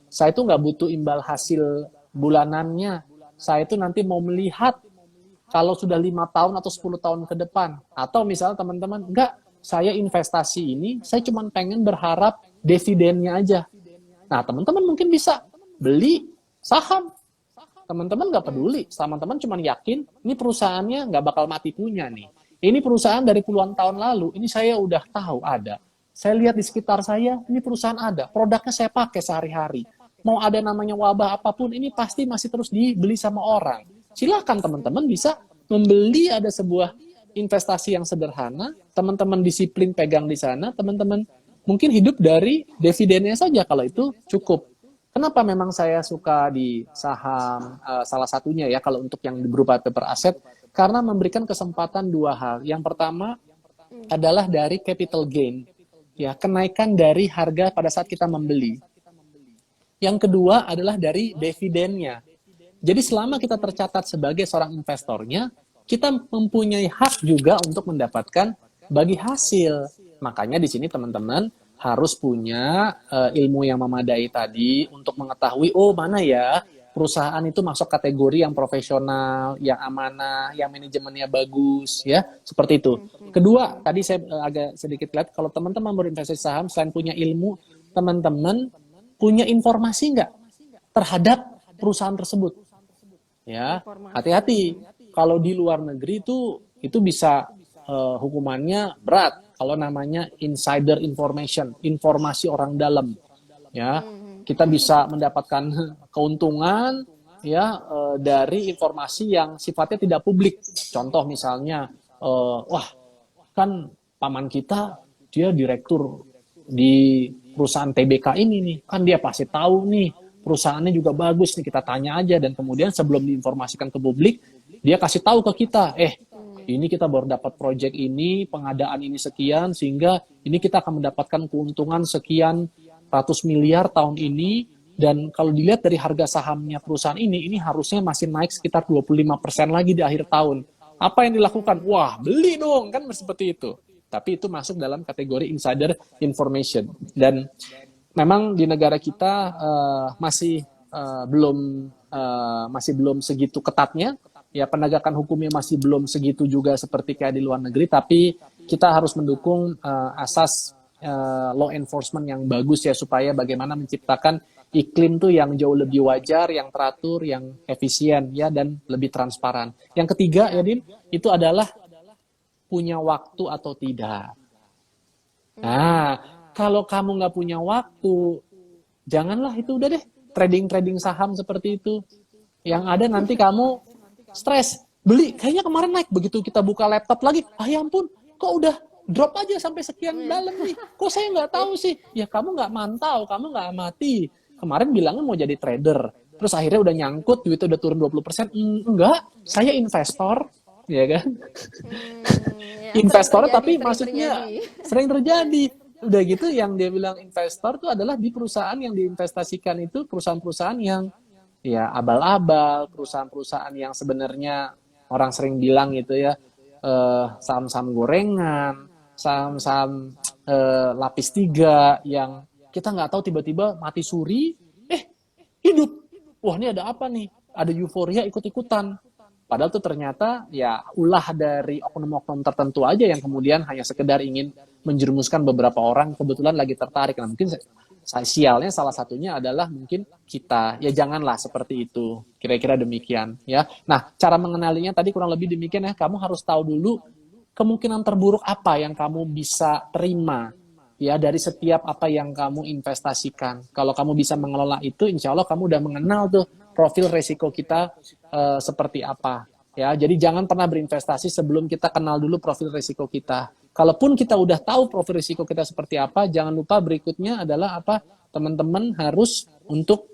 saya tuh nggak butuh imbal hasil bulanannya, saya itu nanti mau melihat kalau sudah 5 tahun atau 10 tahun ke depan. Atau misalnya teman-teman saya investasi ini saya cuma pengen berharap dividennya aja. Nah teman-teman mungkin bisa beli saham. Teman-teman nggak peduli, teman-teman cuma yakin ini perusahaannya nggak bakal mati punya nih. Ini perusahaan dari puluhan tahun lalu, ini saya udah tahu ada. Saya lihat di sekitar saya, ini perusahaan ada, produknya saya pakai sehari-hari. Mau ada namanya wabah apapun, ini pasti masih terus dibeli sama orang. Silakan teman-teman bisa membeli, ada sebuah investasi yang sederhana, teman-teman disiplin pegang di sana, teman-teman mungkin hidup dari dividennya saja kalau itu cukup. Kenapa memang saya suka di saham, salah satunya ya kalau untuk yang berupa paper aset, karena memberikan kesempatan dua hal. Yang pertama adalah dari capital gain, ya kenaikan dari harga pada saat kita membeli. Yang kedua adalah dari dividennya. Jadi selama kita tercatat sebagai seorang investornya, kita mempunyai hak juga untuk mendapatkan bagi hasil. Makanya di sini teman-teman harus punya ilmu yang memadai tadi untuk mengetahui, oh mana ya perusahaan itu masuk kategori yang profesional, yang amanah, yang manajemennya bagus, ya seperti itu. Kedua, tadi saya agak sedikit lihat, kalau teman-teman berinvestasi saham, selain punya ilmu, teman-teman punya informasi nggak terhadap perusahaan tersebut? Ya, hati-hati. Kalau di luar negeri itu bisa hukumannya berat. Kalau namanya insider information, informasi orang dalam, ya kita bisa mendapatkan keuntungan ya dari informasi yang sifatnya tidak publik. Contoh misalnya, wah kan paman kita dia direktur di perusahaan TBK ini nih, kan dia pasti tahu nih perusahaannya juga bagus nih, kita tanya aja, dan kemudian sebelum diinformasikan ke publik dia kasih tahu ke kita, ini kita baru dapat proyek ini, pengadaan ini sekian, sehingga ini kita akan mendapatkan keuntungan sekian ratus miliar tahun ini, dan kalau dilihat dari harga sahamnya perusahaan ini harusnya masih naik sekitar 25% lagi di akhir tahun. Apa yang dilakukan? Wah, beli dong, kan seperti itu. Tapi itu masuk dalam kategori insider information. Dan memang di negara kita masih belum segitu ketatnya. Ya, penegakan hukumnya masih belum segitu juga seperti kayak di luar negeri, tapi kita harus mendukung asas law enforcement yang bagus ya, supaya bagaimana menciptakan iklim tuh yang jauh lebih wajar, yang teratur, yang efisien ya, dan lebih transparan. Yang ketiga ya Din, itu adalah punya waktu atau tidak. Nah, kalau kamu nggak punya waktu, janganlah itu, udah deh trading saham seperti itu. Yang ada nanti kamu stres, beli, kayaknya kemarin naik, begitu kita buka laptop lagi, ya ampun, kok udah drop aja sampai sekian dalam nih, kok saya nggak tahu sih, ya kamu nggak mantau, kamu nggak amati, kemarin bilangnya mau jadi trader, terus akhirnya udah nyangkut, duitnya udah turun 20%, enggak, saya investor, ya kan, investor tapi maksudnya sering terjadi, udah gitu yang dia bilang investor tuh adalah di perusahaan yang diinvestasikan itu, perusahaan-perurusahaan yang ya abal-abal, perusahaan-perusahaan yang sebenarnya orang sering bilang gitu ya, saham-saham gorengan, saham-saham lapis 3 yang kita nggak tahu, tiba-tiba mati suri, hidup. Wah, ini ada apa nih? Ada euforia ikut-ikutan. Padahal itu ternyata ya ulah dari oknum-oknum tertentu aja yang kemudian hanya sekedar ingin menjerumuskan beberapa orang kebetulan lagi tertarik. Nah, mungkin sialnya salah satunya adalah mungkin kita, ya janganlah seperti itu, kira-kira demikian ya. Nah, cara mengenalinya tadi kurang lebih demikian ya, kamu harus tahu dulu kemungkinan terburuk apa yang kamu bisa terima ya dari setiap apa yang kamu investasikan. Kalau kamu bisa mengelola itu, insya Allah kamu udah mengenal tuh profil resiko kita seperti apa ya. Jadi jangan pernah berinvestasi sebelum kita kenal dulu profil resiko kita. Kalaupun kita udah tahu profil risiko kita seperti apa, jangan lupa berikutnya adalah apa? Teman-teman harus untuk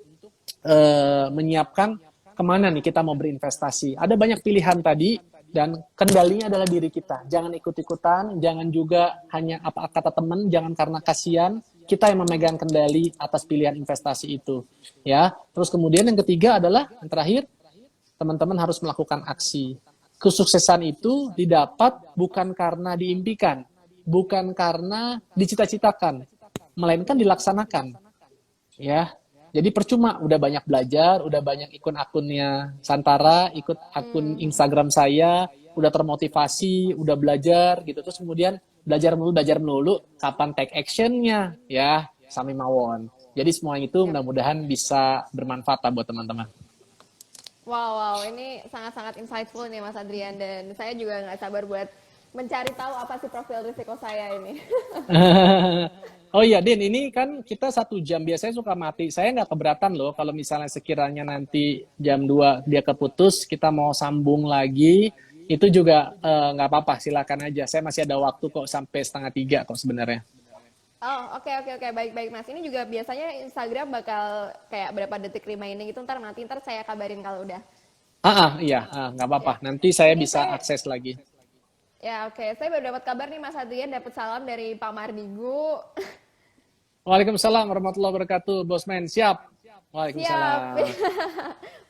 menyiapkan kemana nih kita mau berinvestasi. Ada banyak pilihan tadi, dan kendalinya adalah diri kita. Jangan ikut-ikutan, jangan juga hanya apa kata teman, jangan karena kasihan, kita yang memegang kendali atas pilihan investasi itu. Ya. Terus kemudian yang ketiga adalah, yang terakhir, teman-teman harus melakukan aksi. Kesuksesan itu didapat bukan karena diimpikan, bukan karena dicita-citakan, melainkan dilaksanakan. Ya, jadi percuma udah banyak belajar, udah banyak ikut akunnya Santara, ikut akun Instagram saya, udah termotivasi, udah belajar gitu, terus kemudian belajar melulu, kapan take actionnya? Ya, sami mawon. Jadi semua itu mudah-mudahan bisa bermanfaat buat teman-teman. Wow, ini sangat-sangat insightful nih Mas Adrian, dan saya juga nggak sabar buat mencari tahu apa sih profil risiko saya ini. Oh iya, Din, ini kan kita 1 jam biasanya suka mati. Saya nggak keberatan loh kalau misalnya sekiranya nanti jam 2 dia keputus, kita mau sambung lagi, itu juga nggak apa-apa, silakan aja. Saya masih ada waktu kok sampai 2:30 kok sebenarnya. Oh, oke, oke, oke, baik-baik Mas. Ini juga biasanya Instagram bakal kayak berapa detik remaining itu, ntar saya kabarin kalau udah. Iya, nggak apa-apa. Ya. Nanti saya Ini bisa saya akses lagi. Ya, oke. Saya baru dapat kabar nih Mas Adrian dapat salam dari Pak Mardigu. Waalaikumsalam warahmatullahi wabarakatuh, Bosman. Siap. Siap. Waalaikumsalam.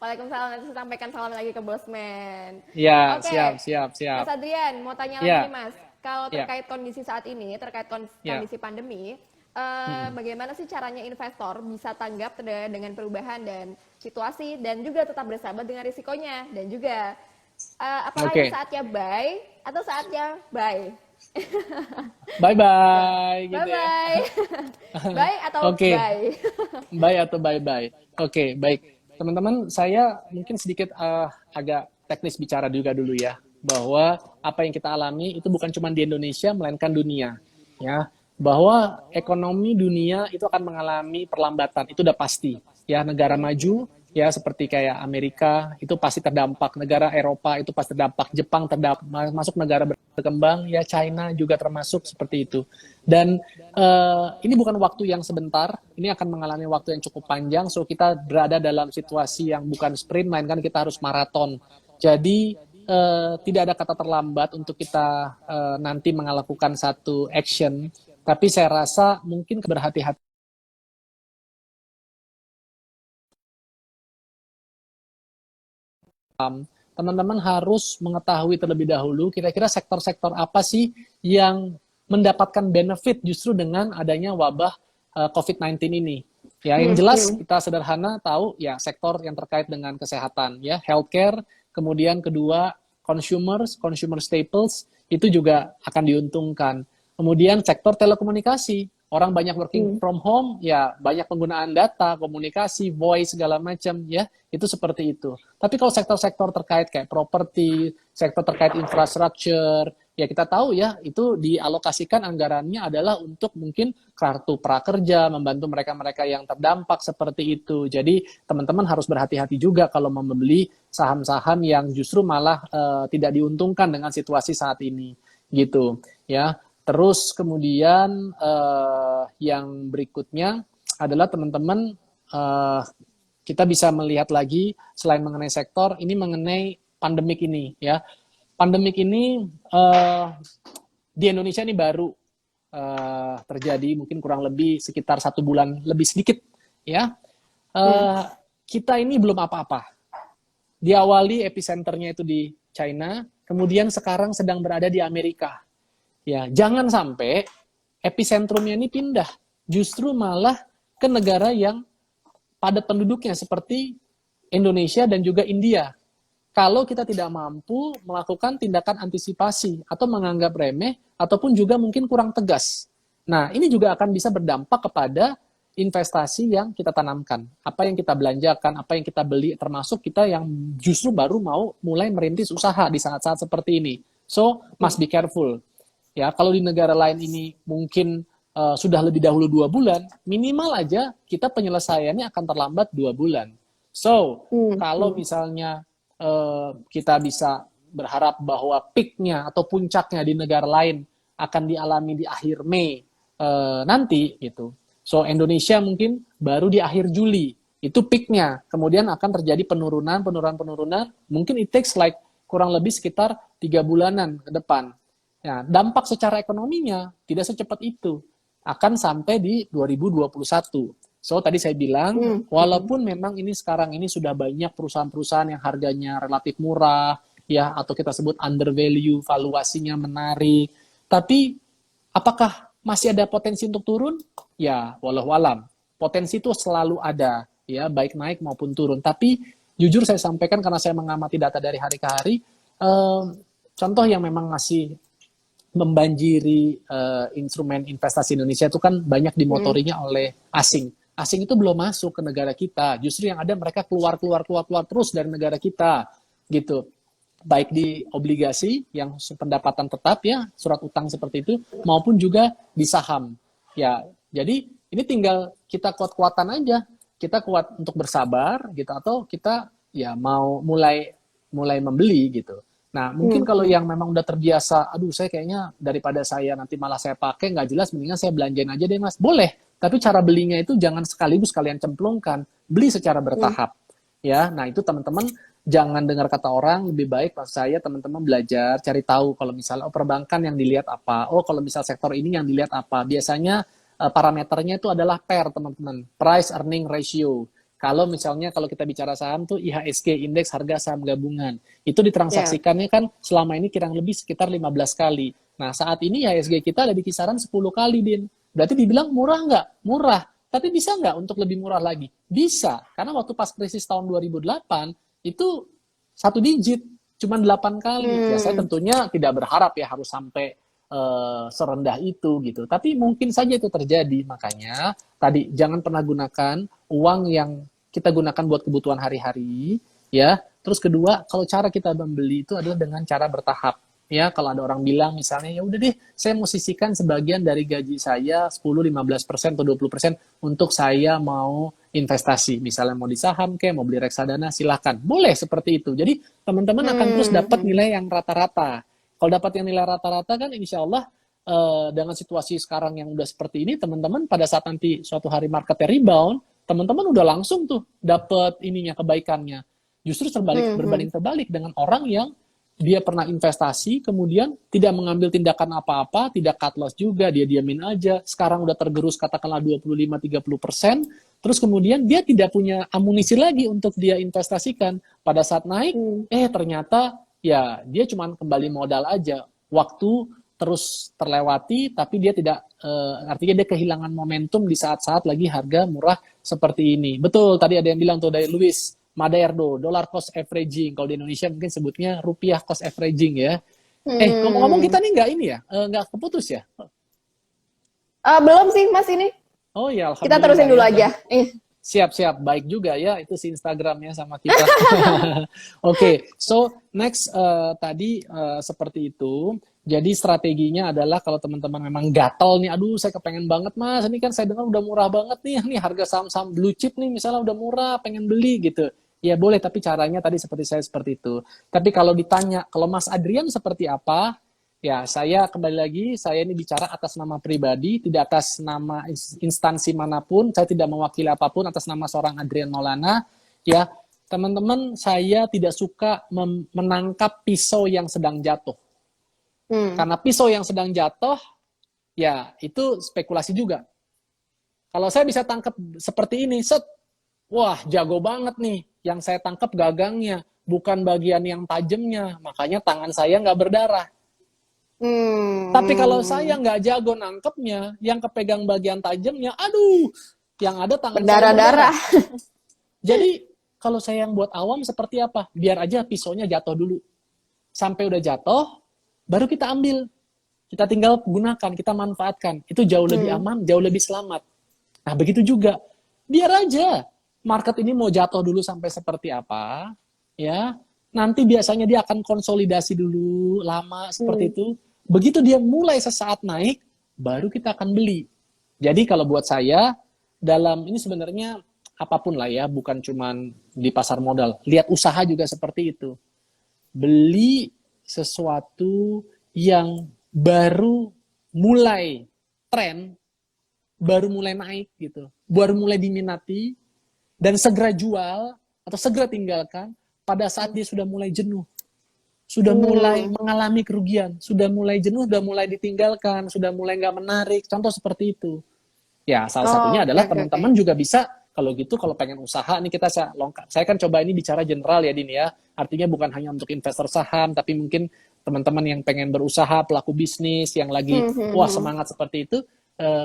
Waalaikumsalam. Nanti saya sampaikan salam lagi ke Bosman. Ya, Oke, siap, siap, siap. Mas Adrian, mau tanya lagi nih Ya, Mas. Kalau ya, terkait kondisi saat ini, terkait ya. kondisi pandemi, Mm-mm. bagaimana sih caranya investor bisa tanggap dengan perubahan dan situasi dan juga tetap bersahabat dengan risikonya dan juga apakah ini Oke. saatnya buy atau saatnya buy? Ya, Bye-bye bye gitu ya. bye. Bye atau Oke. bye? Bye atau bye-bye. Oke, baik. Teman-teman, saya mungkin sedikit agak teknis bicara juga dulu ya, bahwa apa yang kita alami itu bukan cuma di Indonesia, melainkan dunia. Ya, bahwa ekonomi dunia itu akan mengalami perlambatan, itu udah pasti. Ya, negara maju, ya seperti kayak Amerika, itu pasti terdampak. Negara Eropa itu pasti terdampak. Jepang terdampak, masuk negara berkembang, ya China juga termasuk seperti itu. Dan ini bukan waktu yang sebentar, ini akan mengalami waktu yang cukup panjang, so kita berada dalam situasi yang bukan sprint, melainkan kita harus maraton. Jadi tidak ada kata terlambat untuk kita nanti melakukan satu action, tapi saya rasa mungkin keberhati-hatian. Teman-teman harus mengetahui terlebih dahulu kira-kira sektor-sektor apa sih yang mendapatkan benefit justru dengan adanya wabah COVID-19 ini. Ya, yang jelas kita sederhana tahu ya sektor yang terkait dengan kesehatan ya, healthcare, kemudian kedua consumer staples itu juga akan diuntungkan. Kemudian sektor telekomunikasi, orang banyak working from home, ya banyak penggunaan data, komunikasi, voice segala macam ya, itu seperti itu. Tapi kalau sektor-sektor terkait kayak properti, sektor terkait infrastruktur, ya kita tahu ya itu dialokasikan anggarannya adalah untuk mungkin kartu prakerja, membantu mereka-mereka yang terdampak seperti itu. Jadi teman-teman harus berhati-hati juga kalau membeli saham-saham yang justru malah tidak diuntungkan dengan situasi saat ini gitu ya. Terus kemudian yang berikutnya adalah teman-teman kita bisa melihat lagi selain mengenai sektor, ini mengenai pandemik ini ya. Pandemik ini di Indonesia ini baru terjadi mungkin kurang lebih sekitar 1 bulan lebih sedikit ya. Kita ini belum apa-apa. Diawali epicenternya itu di China, kemudian sekarang sedang berada di Amerika. Ya, jangan sampai epicentrumnya ini pindah, justru malah ke negara yang padat penduduknya seperti Indonesia dan juga India. Kalau kita tidak mampu melakukan tindakan antisipasi atau menganggap remeh ataupun juga mungkin kurang tegas. Nah, ini juga akan bisa berdampak kepada investasi yang kita tanamkan, apa yang kita belanjakan, apa yang kita beli, termasuk kita yang justru baru mau mulai merintis usaha di saat-saat seperti ini. So, must be careful. Ya, kalau di negara lain ini mungkin sudah lebih dahulu 2 bulan, minimal aja kita penyelesaiannya akan terlambat 2 bulan. So, kalau misalnya kita bisa berharap bahwa peaknya atau puncaknya di negara lain akan dialami di akhir Mei nanti gitu. So, Indonesia mungkin baru di akhir Juli, itu peaknya. Kemudian akan terjadi penurunan, mungkin it takes like kurang lebih sekitar 3 bulanan ke depan. Nah, dampak secara ekonominya tidak secepat itu. Akan sampai di 2021. So, tadi saya bilang, walaupun memang ini sekarang ini sudah banyak perusahaan-perusahaan yang harganya relatif murah, ya, atau kita sebut under value, valuasinya menarik, tapi apakah masih ada potensi untuk turun? Ya, walau alam. Potensi itu selalu ada, ya, baik naik maupun turun. Tapi, jujur saya sampaikan karena saya mengamati data dari hari ke hari, contoh yang memang masih membanjiri instrumen investasi Indonesia itu kan banyak dimotorinya oleh asing. Asing itu belum masuk ke negara kita. Justru yang ada mereka keluar terus dari negara kita, gitu. baik di obligasi yang pendapatan tetap ya, surat utang seperti itu, maupun juga di saham. Ya, jadi ini tinggal kita kuat-kuatan aja. Kita kuat untuk bersabar gitu, atau kita ya mau mulai membeli gitu. Nah, mungkin kalau yang memang udah terbiasa, aduh saya kayaknya daripada saya nanti malah saya pakai nggak jelas, mendingan saya belanjain aja deh mas. Boleh, tapi cara belinya itu jangan sekaligus kalian cemplungkan, beli secara bertahap. Ya, nah itu teman-teman jangan dengar kata orang, lebih baik pas saya teman-teman belajar, cari tahu kalau misalnya perbankan yang dilihat apa, kalau misal sektor ini yang dilihat apa. Biasanya parameternya itu adalah PER teman-teman, price earning ratio. Kalau misalnya kalau kita bicara saham tuh IHSG, indeks harga saham gabungan. Itu ditransaksikannya kan selama ini kurang lebih sekitar 15 kali. Nah, saat ini IHSG kita ada di kisaran 10 kali, Din. Berarti dibilang murah nggak? Murah. Tapi bisa nggak untuk lebih murah lagi? Bisa. Karena waktu pas krisis tahun 2008, itu 1 digit, cuma 8 kali. Ya saya tentunya tidak berharap ya harus sampai serendah itu gitu. Tapi mungkin saja itu terjadi. Makanya tadi jangan pernah gunakan uang yang kita gunakan buat kebutuhan hari-hari, ya. Terus kedua, kalau cara kita membeli itu adalah dengan cara bertahap. Ya, kalau ada orang bilang misalnya, ya udah deh, saya mau sisihkan sebagian dari gaji saya 10-15% atau 20% untuk saya mau investasi. Misalnya mau di saham kayak mau beli reksadana, silahkan. Boleh seperti itu. Jadi teman-teman akan terus dapat nilai yang rata-rata. Kalau dapat yang nilai rata-rata kan insya Allah dengan situasi sekarang yang udah seperti ini, teman-teman pada saat nanti suatu hari marketnya rebound, teman-teman udah langsung tuh dapat ininya, kebaikannya. Justru berbanding terbalik dengan orang yang dia pernah investasi, kemudian tidak mengambil tindakan apa-apa, tidak cut loss juga, dia diamin aja, sekarang udah tergerus katakanlah 25-30%, terus kemudian dia tidak punya amunisi lagi untuk dia investasikan. Pada saat naik, ternyata ya dia cuma kembali modal aja, waktu terus terlewati, tapi dia tidak, artinya dia kehilangan momentum di saat-saat lagi harga murah seperti ini. Betul, tadi ada yang bilang tuh dari Luis, Maderdo, dollar cost averaging. Kalau di Indonesia mungkin sebutnya rupiah cost averaging ya. Ngomong-ngomong kita nih nggak ini ya, nggak keputus ya? Belum sih mas ini. Oh ya, alhamdulillah. Kita terusin dulu aja. Siap-siap, baik juga ya itu si Instagramnya sama kita. Oke, so next tadi seperti itu. Jadi strateginya adalah kalau teman-teman memang gatel nih, aduh saya kepengen banget mas, ini kan saya dengar udah murah banget nih harga saham-saham blue chip nih misalnya udah murah, pengen beli gitu. Ya boleh, tapi caranya tadi seperti saya seperti itu. Tapi kalau ditanya, kalau Mas Adrian seperti apa? Ya, saya kembali lagi, saya ini bicara atas nama pribadi, tidak atas nama instansi manapun, saya tidak mewakili apapun atas nama seorang Adrian Maulana. Ya, teman-teman, saya tidak suka menangkap pisau yang sedang jatuh. Karena pisau yang sedang jatuh, ya itu spekulasi juga. Kalau saya bisa tangkap seperti ini, set, wah jago banget nih, yang saya tangkap gagangnya, bukan bagian yang tajamnya, makanya tangan saya nggak berdarah. Tapi kalau saya nggak jago nangkepnya, yang kepegang bagian tajamnya, aduh, yang ada tangan berdarah-darah. Jadi kalau saya yang buat awam seperti apa? Biar aja pisaunya jatuh dulu. Sampai udah jatuh, baru kita ambil. Kita tinggal gunakan, kita manfaatkan. Itu jauh lebih aman, jauh lebih selamat. Nah begitu juga. Biar aja market ini mau jatuh dulu sampai seperti apa, ya. Nanti biasanya dia akan konsolidasi dulu, lama seperti itu. Begitu dia mulai sesaat naik, baru kita akan beli. Jadi kalau buat saya, dalam ini sebenarnya apapun lah ya, bukan cuman di pasar modal. Lihat usaha juga seperti itu. Beli sesuatu yang baru mulai tren, baru mulai naik gitu, baru mulai diminati, dan segera jual atau segera tinggalkan pada saat dia sudah mulai jenuh. Sudah mulai mengalami kerugian, sudah mulai jenuh, sudah mulai ditinggalkan, sudah mulai nggak menarik, contoh seperti itu. Ya, salah satunya adalah teman-teman juga bisa, kalau gitu, kalau pengen usaha, nih kita saya kan coba ini bicara general ya, Din ya, artinya bukan hanya untuk investor saham, tapi mungkin teman-teman yang pengen berusaha, pelaku bisnis, yang lagi, wah semangat seperti itu,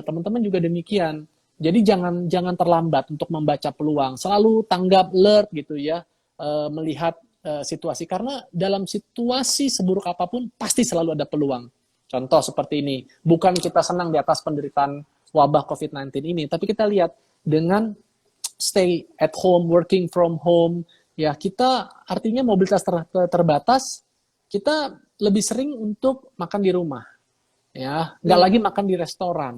teman-teman juga demikian. Jadi jangan terlambat untuk membaca peluang, selalu tanggap alert gitu ya, melihat situasi, karena dalam situasi seburuk apapun pasti selalu ada peluang. Contoh seperti ini, bukan kita senang di atas penderitaan wabah COVID-19 ini, tapi kita lihat dengan stay at home, working from home, ya kita artinya mobilitas terbatas, kita lebih sering untuk makan di rumah, ya, nggak lagi makan di restoran.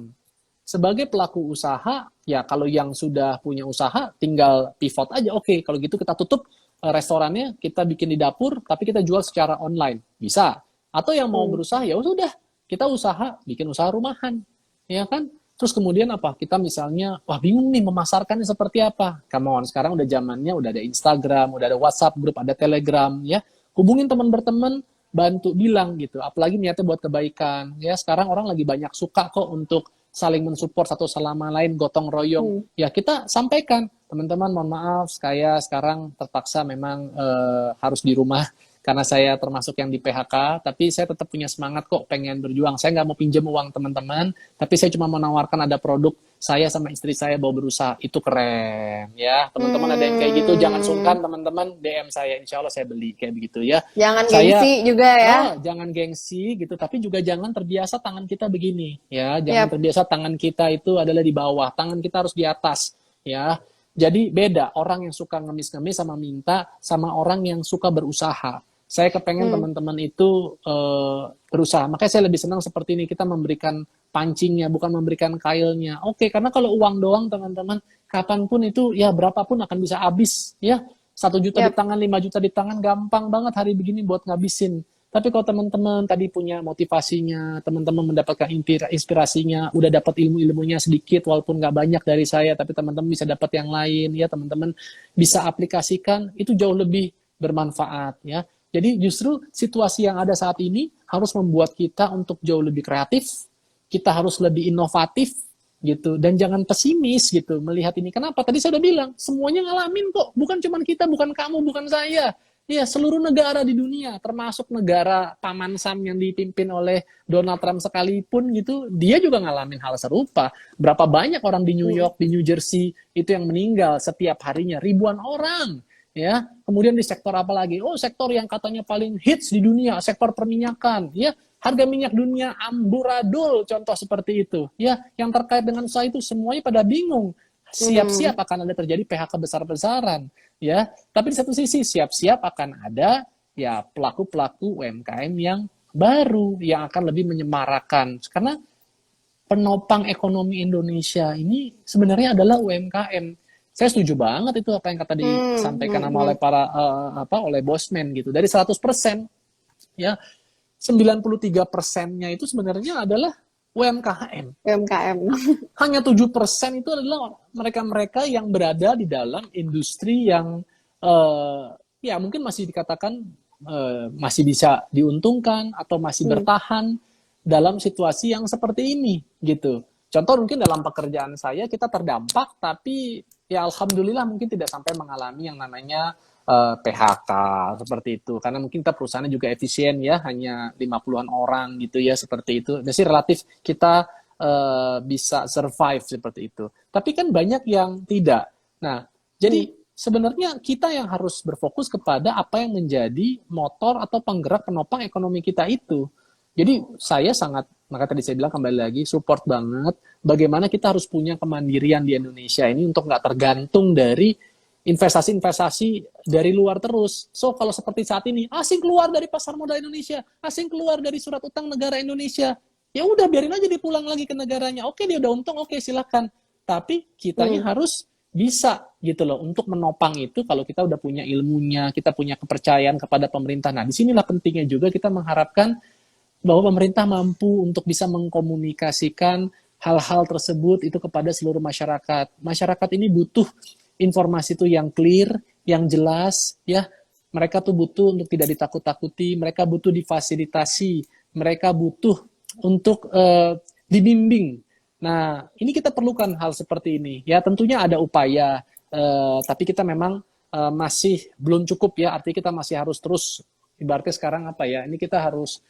Sebagai pelaku usaha, ya kalau yang sudah punya usaha, tinggal pivot aja. Oke, kalau gitu kita tutup restorannya, kita bikin di dapur, tapi kita jual secara online, bisa. Atau yang mau berusaha, ya sudah, kita usaha, bikin usaha rumahan, ya kan? Terus kemudian apa? Kita misalnya, wah bingung nih memasarkannya seperti apa. Come on, sekarang udah zamannya, udah ada Instagram, udah ada WhatsApp grup, ada Telegram, ya. Hubungin teman berteman, bantu bilang gitu. Apalagi niatnya buat kebaikan. Ya, sekarang orang lagi banyak suka kok untuk saling mensupport satu sama lain, gotong royong. Ya, kita sampaikan, teman-teman mohon maaf, saya sekarang terpaksa memang harus di rumah karena saya termasuk yang di PHK, tapi saya tetap punya semangat kok pengen berjuang. Saya nggak mau pinjam uang teman-teman, tapi saya cuma menawarkan ada produk, saya sama istri saya mau berusaha. Itu keren, ya. Teman-teman ada yang kayak gitu, jangan sungkan teman-teman DM saya, insya Allah saya beli, kayak begitu ya. Jangan Saya, gengsi juga ya. jangan gengsi gitu, tapi juga jangan terbiasa tangan kita begini, ya. Jangan terbiasa tangan kita itu adalah di bawah, tangan kita harus di atas, ya. Jadi beda orang yang suka ngemis-ngemis sama minta, sama orang yang suka berusaha. Saya kepengen teman-teman itu berusaha. Makanya saya lebih senang seperti ini. Kita memberikan pancingnya, bukan memberikan kailnya. Oke, karena kalau uang doang teman-teman, kapanpun itu ya berapapun akan bisa habis. Ya, 1 juta di tangan, 5 juta di tangan, gampang banget hari begini buat ngabisin. Tapi kalau teman-teman tadi punya motivasinya, teman-teman mendapatkan inspirasinya, udah dapat ilmu-ilmunya sedikit, walaupun nggak banyak dari saya, tapi teman-teman bisa dapat yang lain, ya teman-teman bisa aplikasikan, itu jauh lebih bermanfaat, ya. Jadi justru situasi yang ada saat ini harus membuat kita untuk jauh lebih kreatif, kita harus lebih inovatif gitu, dan jangan pesimis gitu melihat ini. Kenapa? Tadi saya udah bilang, semuanya ngalamin kok, bukan cuma kita, bukan kamu, bukan saya. Ya, seluruh negara di dunia, termasuk negara Paman Sam yang dipimpin oleh Donald Trump sekalipun gitu, dia juga ngalamin hal serupa. Berapa banyak orang di New York, di New Jersey itu yang meninggal setiap harinya, ribuan orang. Ya, kemudian di sektor apa lagi? Oh, sektor yang katanya paling hits di dunia, sektor perminyakan. Ya, harga minyak dunia amburadul, contoh seperti itu. Ya, yang terkait dengan usaha itu semuanya pada bingung. Siap-siap akan ada terjadi PHK besar-besaran. Ya, tapi di satu sisi siap-siap akan ada ya pelaku-pelaku UMKM yang baru yang akan lebih menyemarakan. Karena penopang ekonomi Indonesia ini sebenarnya adalah UMKM. Saya setuju banget itu apa yang kata disampaikan oleh para oleh Bosman gitu. Dari 100% ya 93%-nya itu sebenarnya adalah UMKM. UMKM. Hanya 7% itu adalah mereka-mereka yang berada di dalam industri yang ya mungkin masih dikatakan masih bisa diuntungkan atau masih bertahan dalam situasi yang seperti ini gitu. Contoh mungkin dalam pekerjaan saya kita terdampak, tapi ya alhamdulillah mungkin tidak sampai mengalami yang namanya PHK seperti itu. Karena mungkin kita perusahaannya juga efisien ya, hanya 50-an orang gitu ya seperti itu. Jadi relatif kita bisa survive seperti itu. Tapi kan banyak yang tidak. Nah, jadi sebenarnya kita yang harus berfokus kepada apa yang menjadi motor atau penggerak penopang ekonomi kita itu. Jadi saya sangat, maka tadi saya bilang kembali lagi, support banget bagaimana kita harus punya kemandirian di Indonesia ini untuk nggak tergantung dari investasi-investasi dari luar terus. So, kalau seperti saat ini, asing keluar dari pasar modal Indonesia, asing keluar dari surat utang negara Indonesia, ya udah biarin aja dia pulang lagi ke negaranya. Oke, dia udah untung, oke silakan. Tapi kitanya harus bisa gitu loh untuk menopang itu kalau kita udah punya ilmunya, kita punya kepercayaan kepada pemerintah. Nah, disinilah pentingnya juga kita mengharapkan bahwa pemerintah mampu untuk bisa mengkomunikasikan hal-hal tersebut itu kepada seluruh masyarakat. Masyarakat ini butuh informasi itu yang clear, yang jelas, ya. Mereka tuh butuh untuk tidak ditakut-takuti, mereka butuh difasilitasi, mereka butuh untuk dibimbing. Nah, ini kita perlukan hal seperti ini. Ya, tentunya ada upaya, tapi kita memang masih belum cukup ya. Artinya kita masih harus terus, ibaratnya sekarang apa ya? Ini kita harus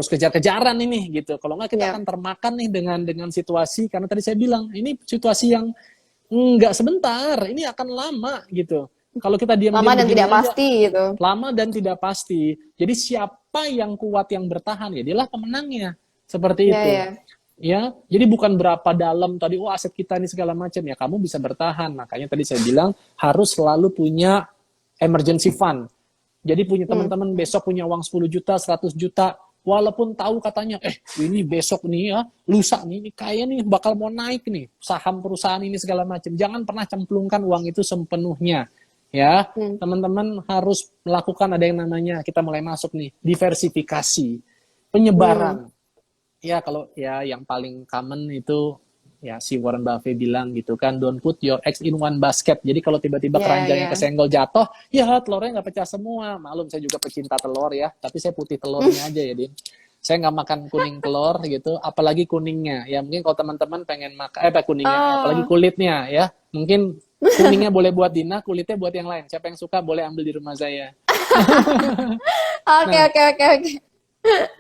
kejar-kejaran ini gitu. Kalau nggak kita akan termakan nih dengan situasi, karena tadi saya bilang ini situasi yang nggak sebentar, ini akan lama gitu. Kalau kita diam-diam lama dan tidak aja, pasti gitu. lama dan tidak pasti. Jadi siapa yang kuat yang bertahan ya dialah pemenangnya. Seperti itu. Ya, jadi bukan berapa dalam tadi aset kita ini segala macam ya, kamu bisa bertahan. Makanya tadi saya bilang harus selalu punya emergency fund. Jadi punya teman-teman besok punya uang 10 juta, 100 juta, walaupun tahu katanya, ini besok nih ya, lusa nih, ini kayaknya nih bakal mau naik nih, saham perusahaan ini segala macam. Jangan pernah cemplungkan uang itu sepenuhnya. Ya, teman-teman harus melakukan ada yang namanya, kita mulai masuk nih, diversifikasi, penyebaran. Ya, kalau ya yang paling common itu, ya si Warren Buffett bilang gitu kan, don't put your eggs in one basket. Jadi kalau tiba-tiba keranjangnya kesenggol jatuh, ya telurnya nggak pecah semua. Maklum saya juga pecinta telur ya, tapi saya putih telurnya aja ya, Din. Saya nggak makan kuning telur gitu, apalagi kuningnya. Ya mungkin kalau teman-teman pengen makan, kuningnya, apalagi kulitnya ya. Mungkin kuningnya boleh buat Dina, kulitnya buat yang lain. Siapa yang suka boleh ambil di rumah saya. Oke.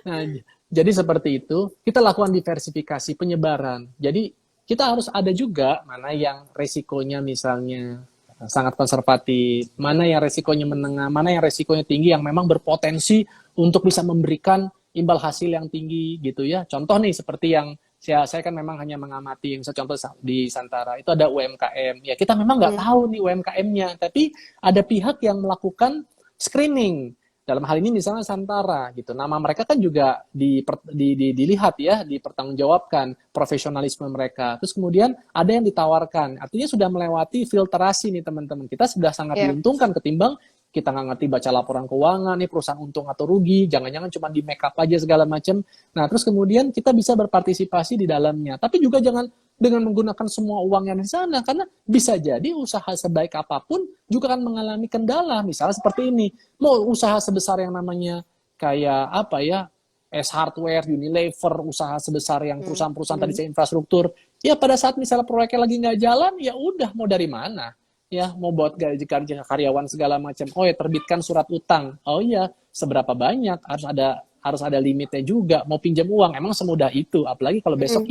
Nah, jadi seperti itu, kita lakukan diversifikasi, penyebaran. Jadi kita harus ada juga mana yang resikonya misalnya sangat konservatif, mana yang resikonya menengah, mana yang resikonya tinggi, yang memang berpotensi untuk bisa memberikan imbal hasil yang tinggi gitu ya. Contoh nih seperti yang saya kan memang hanya mengamati, yang contoh di Santara itu ada UMKM. Ya kita memang nggak tahu nih UMKM-nya, tapi ada pihak yang melakukan screening. Dalam hal ini misalnya Santara gitu. Nama mereka kan juga dilihat ya, dipertanggungjawabkan profesionalisme mereka. Terus kemudian ada yang ditawarkan. Artinya sudah melewati filterasi nih teman-teman. Kita sudah sangat diuntungkan ketimbang kita nggak ngerti baca laporan keuangan, nih perusahaan untung atau rugi, jangan-jangan cuma di make up aja segala macam. Nah, terus kemudian kita bisa berpartisipasi di dalamnya. Tapi juga jangan dengan menggunakan semua uang yang di sana, karena bisa jadi usaha sebaik apapun juga akan mengalami kendala. Misalnya seperti ini, mau usaha sebesar yang namanya kayak apa ya, S Hardware, Unilever, usaha sebesar yang perusahaan-perusahaan tadi saya infrastruktur, ya pada saat misalnya proyeknya lagi nggak jalan, ya udah mau dari mana? Ya mau buat gaji karyawan segala macam. Oh ya terbitkan surat utang. Oh iya seberapa banyak, harus ada limitnya juga. Mau pinjam uang emang semudah itu. Apalagi kalau besok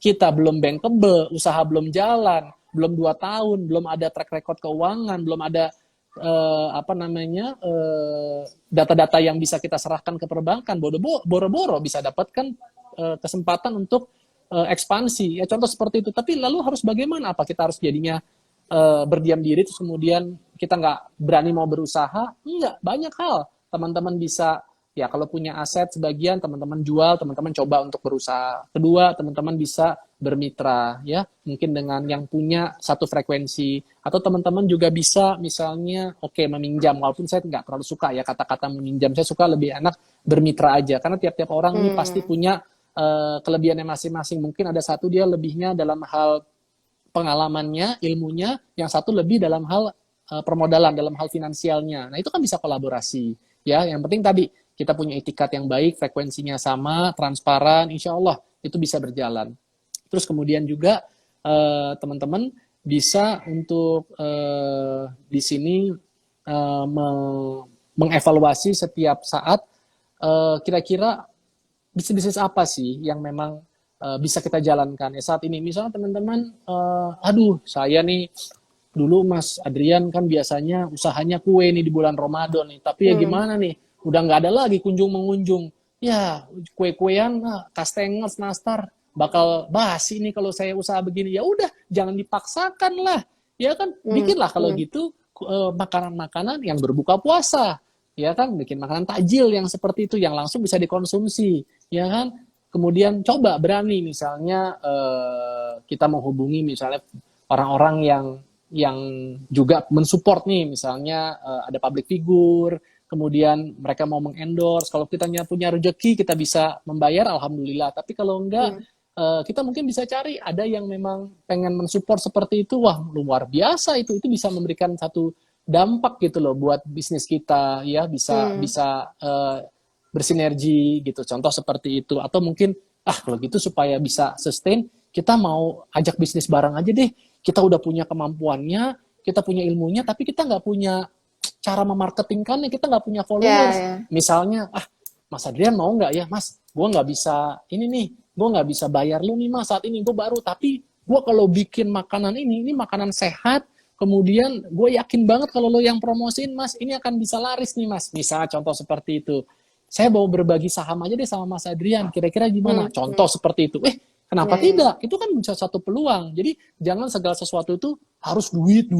kita belum bankable, usaha belum jalan, belum 2 tahun, belum ada track record keuangan, belum ada data-data yang bisa kita serahkan ke perbankan, boro-boro bisa dapatkan kesempatan untuk ekspansi. Ya contoh seperti itu. Tapi lalu harus bagaimana? Apa kita harus jadinya berdiam diri terus kemudian kita nggak berani mau berusaha? Enggak, banyak hal. Teman-teman bisa, ya kalau punya aset sebagian teman-teman jual, teman-teman coba untuk berusaha. Kedua, teman-teman bisa bermitra ya, mungkin dengan yang punya satu frekuensi, atau teman-teman juga bisa misalnya meminjam, walaupun saya nggak terlalu suka ya kata-kata meminjam, saya suka lebih enak bermitra aja, karena tiap-tiap orang ini pasti punya kelebihannya masing-masing. Mungkin ada satu dia lebihnya dalam hal pengalamannya, ilmunya, yang satu lebih dalam hal permodalan, dalam hal finansialnya. Nah, itu kan bisa kolaborasi. Ya, yang penting tadi kita punya itikat yang baik, frekuensinya sama, transparan, insya Allah itu bisa berjalan. Terus kemudian juga teman-teman bisa untuk di sini mengevaluasi setiap saat kira-kira bisnis apa sih yang memang bisa kita jalankan ya saat ini. Misalnya teman-teman, saya nih dulu Mas Adrian kan biasanya usahanya kue nih di bulan Ramadan nih, tapi ya gimana nih, udah nggak ada lagi kunjung-mengunjung. Ya kue-kuean, kastengels, nastar bakal basi nih kalau saya usaha begini. Ya udah, jangan dipaksakan lah, ya kan, bikinlah kalau gitu makanan-makanan yang berbuka puasa, ya kan, bikin makanan takjil yang seperti itu yang langsung bisa dikonsumsi, ya kan. Kemudian coba berani misalnya kita menghubungi misalnya orang-orang yang juga mensupport nih, misalnya ada public figure, kemudian mereka mau mengendorse. Kalau kita punya rezeki kita bisa membayar, alhamdulillah. Tapi kalau enggak, kita mungkin bisa cari ada yang memang pengen mensupport seperti itu. Wah, luar biasa itu bisa memberikan satu dampak gitu loh buat bisnis kita, ya bisa bersinergi gitu, contoh seperti itu. Atau mungkin kalau gitu supaya bisa sustain, kita mau ajak bisnis bareng aja deh, kita udah punya kemampuannya, kita punya ilmunya, tapi kita nggak punya cara memarketingkannya, kita nggak punya followers. Misalnya Mas Adrian mau nggak ya, Mas, gue nggak bisa gue nggak bisa bayar lu nih Mas, saat ini gue baru, tapi gue kalau bikin makanan ini makanan sehat, kemudian gue yakin banget kalau lo yang promosiin Mas, ini akan bisa laris nih Mas. Misalnya contoh seperti itu. Saya mau berbagi saham aja deh sama Mas Adrian, kira-kira gimana? Contoh seperti itu. Kenapa tidak? Itu kan bisa satu peluang. Jadi jangan segala sesuatu itu harus duit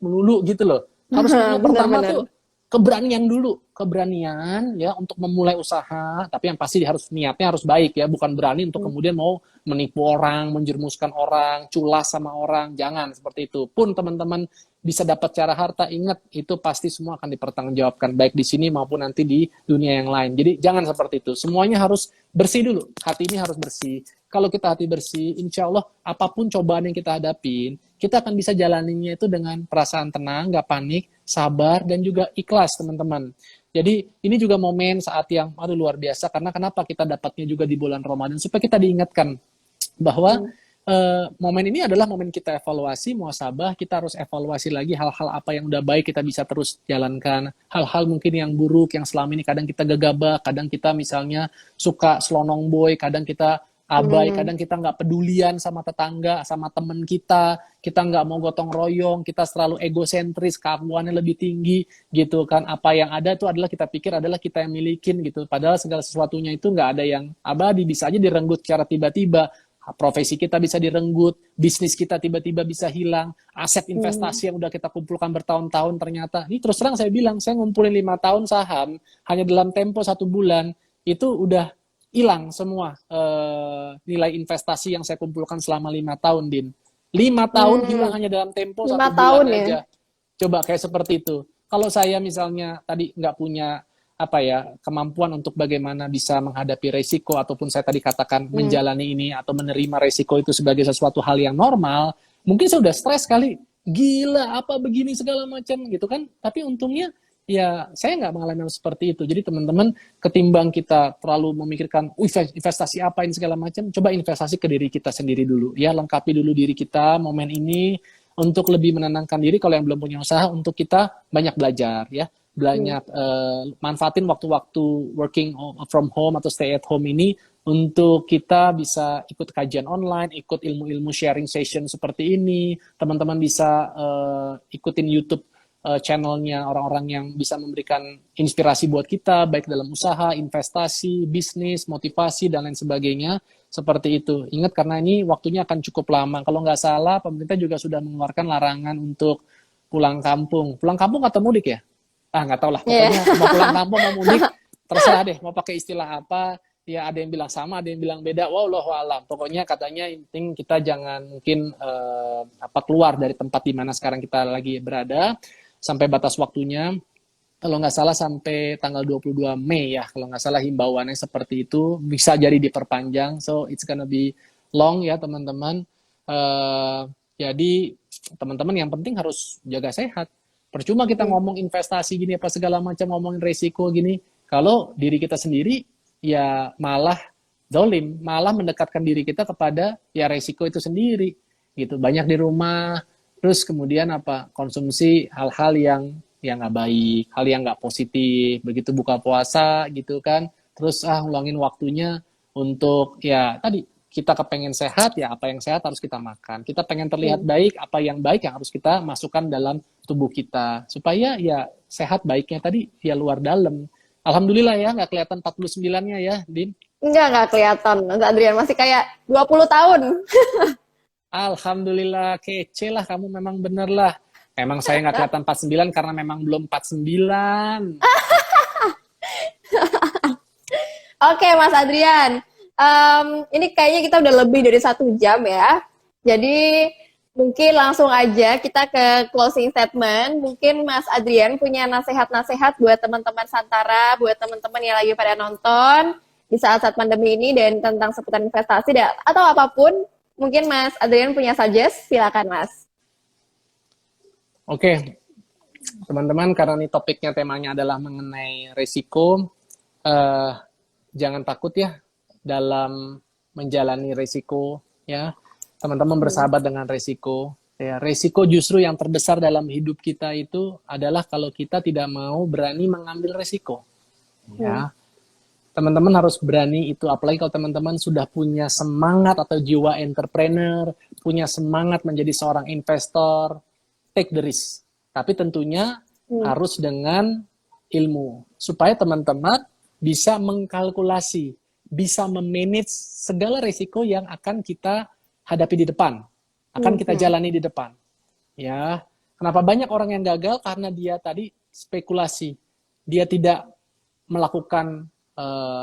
melulu gitu loh. Harus pertama tuh keberanian dulu, keberanian ya untuk memulai usaha, tapi yang pasti harus niatnya harus baik ya, bukan berani untuk kemudian mau menipu orang, menjerumuskan orang, culas sama orang, jangan seperti itu. Pun teman-teman bisa dapat cara harta, ingat itu pasti semua akan dipertanggungjawabkan baik di sini maupun nanti di dunia yang lain. Jadi jangan seperti itu. Semuanya harus bersih dulu. Hati ini harus bersih. Kalau kita hati bersih, insya Allah apapun cobaan yang kita hadapin, kita akan bisa jalaninya itu dengan perasaan tenang, nggak panik, sabar, dan juga ikhlas, teman-teman. Jadi ini juga momen saat yang luar biasa, karena kenapa kita dapatnya juga di bulan Ramadan, supaya kita diingatkan bahwa momen ini adalah momen kita evaluasi, muhasabah, kita harus evaluasi lagi hal-hal apa yang udah baik kita bisa terus jalankan, hal-hal mungkin yang buruk, yang selama ini kadang kita gegabah, kadang kita misalnya suka selonong boy, kadang kita abai, kadang kita nggak pedulian sama tetangga, sama temen kita nggak mau gotong royong, kita selalu egosentris, keakuannya lebih tinggi, gitu kan. Apa yang ada itu adalah kita pikir adalah kita yang milikin, gitu. Padahal segala sesuatunya itu nggak ada yang abadi, bisa aja direnggut secara tiba-tiba. Profesi kita bisa direnggut, bisnis kita tiba-tiba bisa hilang, aset investasi yang udah kita kumpulkan bertahun-tahun ternyata. Ini terus terang saya bilang, saya ngumpulin 5 tahun saham, hanya dalam tempo 1 bulan, itu udah hilang semua nilai investasi yang saya kumpulkan selama 5 tahun, Din. 5 tahun hilang hanya dalam tempo 1 bulan ya? aja. Coba kayak seperti itu. Kalau saya misalnya tadi nggak punya kemampuan untuk bagaimana bisa menghadapi resiko, ataupun saya tadi katakan menjalani ini atau menerima resiko itu sebagai sesuatu hal yang normal, mungkin saya udah stres kali. Gila, apa begini segala macam gitu kan. Tapi untungnya ya saya nggak mengalami seperti itu. Jadi teman-teman, ketimbang kita terlalu memikirkan investasi apa ini segala macam, coba investasi ke diri kita sendiri dulu ya, lengkapi dulu diri kita momen ini untuk lebih menenangkan diri. Kalau yang belum punya usaha, untuk kita banyak belajar ya, banyak manfaatin waktu-waktu working from home atau stay at home ini untuk kita bisa ikut kajian online, ikut ilmu-ilmu sharing session seperti ini. Teman-teman bisa ikutin YouTube channelnya orang-orang yang bisa memberikan inspirasi buat kita, baik dalam usaha, investasi, bisnis, motivasi, dan lain sebagainya, seperti itu. Ingat, karena ini waktunya akan cukup lama. Kalau nggak salah, pemerintah juga sudah mengeluarkan larangan untuk pulang kampung. Pulang kampung atau mudik ya? Nggak tahu lah. Pokoknya mau pulang kampung, mau mudik, terserah deh. Mau pakai istilah apa, ya ada yang bilang sama, ada yang bilang beda. Wallahu alam. Pokoknya katanya penting kita jangan mungkin keluar dari tempat di mana sekarang kita lagi berada, sampai batas waktunya, kalau nggak salah sampai tanggal 22 Mei ya, kalau nggak salah himbauannya seperti itu, bisa jadi diperpanjang, so it's gonna be long ya teman-teman. Jadi teman-teman yang penting harus jaga sehat. Percuma kita ngomong investasi gini apa segala macam, ngomongin resiko gini, kalau diri kita sendiri ya malah dolim, malah mendekatkan diri kita kepada ya resiko itu sendiri, gitu. Banyak di rumah, terus kemudian konsumsi hal-hal yang nggak baik, hal yang nggak positif, begitu buka puasa gitu kan, terus ngulangin waktunya untuk ya tadi, kita kepengen sehat, ya apa yang sehat harus kita makan, kita pengen terlihat baik, apa yang baik yang harus kita masukkan dalam tubuh kita, supaya ya sehat baiknya tadi ya luar dalam. Alhamdulillah ya, nggak kelihatan 49-nya ya, Din. Nggak kelihatan, Mas Adrian masih kayak 20 tahun. Alhamdulillah, kece lah kamu, memang bener lah. Memang saya nggak kelihatan 49 karena memang belum 49. Oke, Mas Adrian. Ini kayaknya kita udah lebih dari 1 jam ya. Jadi mungkin langsung aja kita ke closing statement. Mungkin Mas Adrian punya nasihat-nasihat buat teman-teman Santara, buat teman-teman yang lagi pada nonton di saat-saat pandemi ini, dan tentang seputar investasi atau apapun. Mungkin Mas Adrian punya suggest, silakan Mas. Oke, teman-teman, karena ini topiknya, temanya adalah mengenai resiko, jangan takut ya dalam menjalani resiko ya. Teman-teman bersahabat dengan resiko. Ya, resiko justru yang terbesar dalam hidup kita itu adalah kalau kita tidak mau berani mengambil resiko. Ya. Teman-teman harus berani itu, apalagi kalau teman-teman sudah punya semangat atau jiwa entrepreneur, punya semangat menjadi seorang investor, take the risk. Tapi tentunya harus dengan ilmu, supaya teman-teman bisa mengkalkulasi, bisa memanage segala resiko yang akan kita hadapi di depan, akan kita jalani di depan. Ya, kenapa banyak orang yang gagal? Karena dia tadi spekulasi. dia tidak melakukan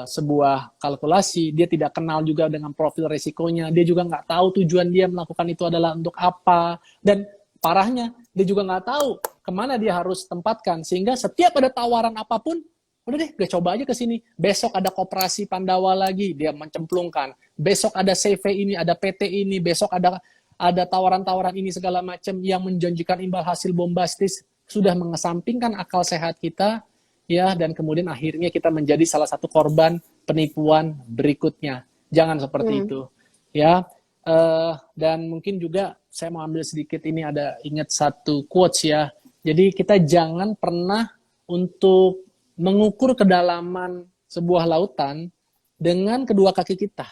sebuah kalkulasi, dia tidak kenal juga dengan profil resikonya, dia juga nggak tahu tujuan dia melakukan itu adalah untuk apa, dan parahnya dia juga nggak tahu kemana dia harus tempatkan, sehingga setiap ada tawaran apapun, udah deh, gue coba aja ke sini. Besok ada koperasi Pandawa lagi, dia mencemplungkan. Besok ada CV ini, ada PT ini, besok ada tawaran-tawaran ini segala macam yang menjanjikan imbal hasil bombastis, sudah mengesampingkan akal sehat kita, ya, dan kemudian akhirnya kita menjadi salah satu korban penipuan berikutnya. Jangan seperti itu, ya. Dan mungkin juga saya mau ambil sedikit ini, ada ingat satu quotes ya. Jadi kita jangan pernah untuk mengukur kedalaman sebuah lautan dengan kedua kaki kita.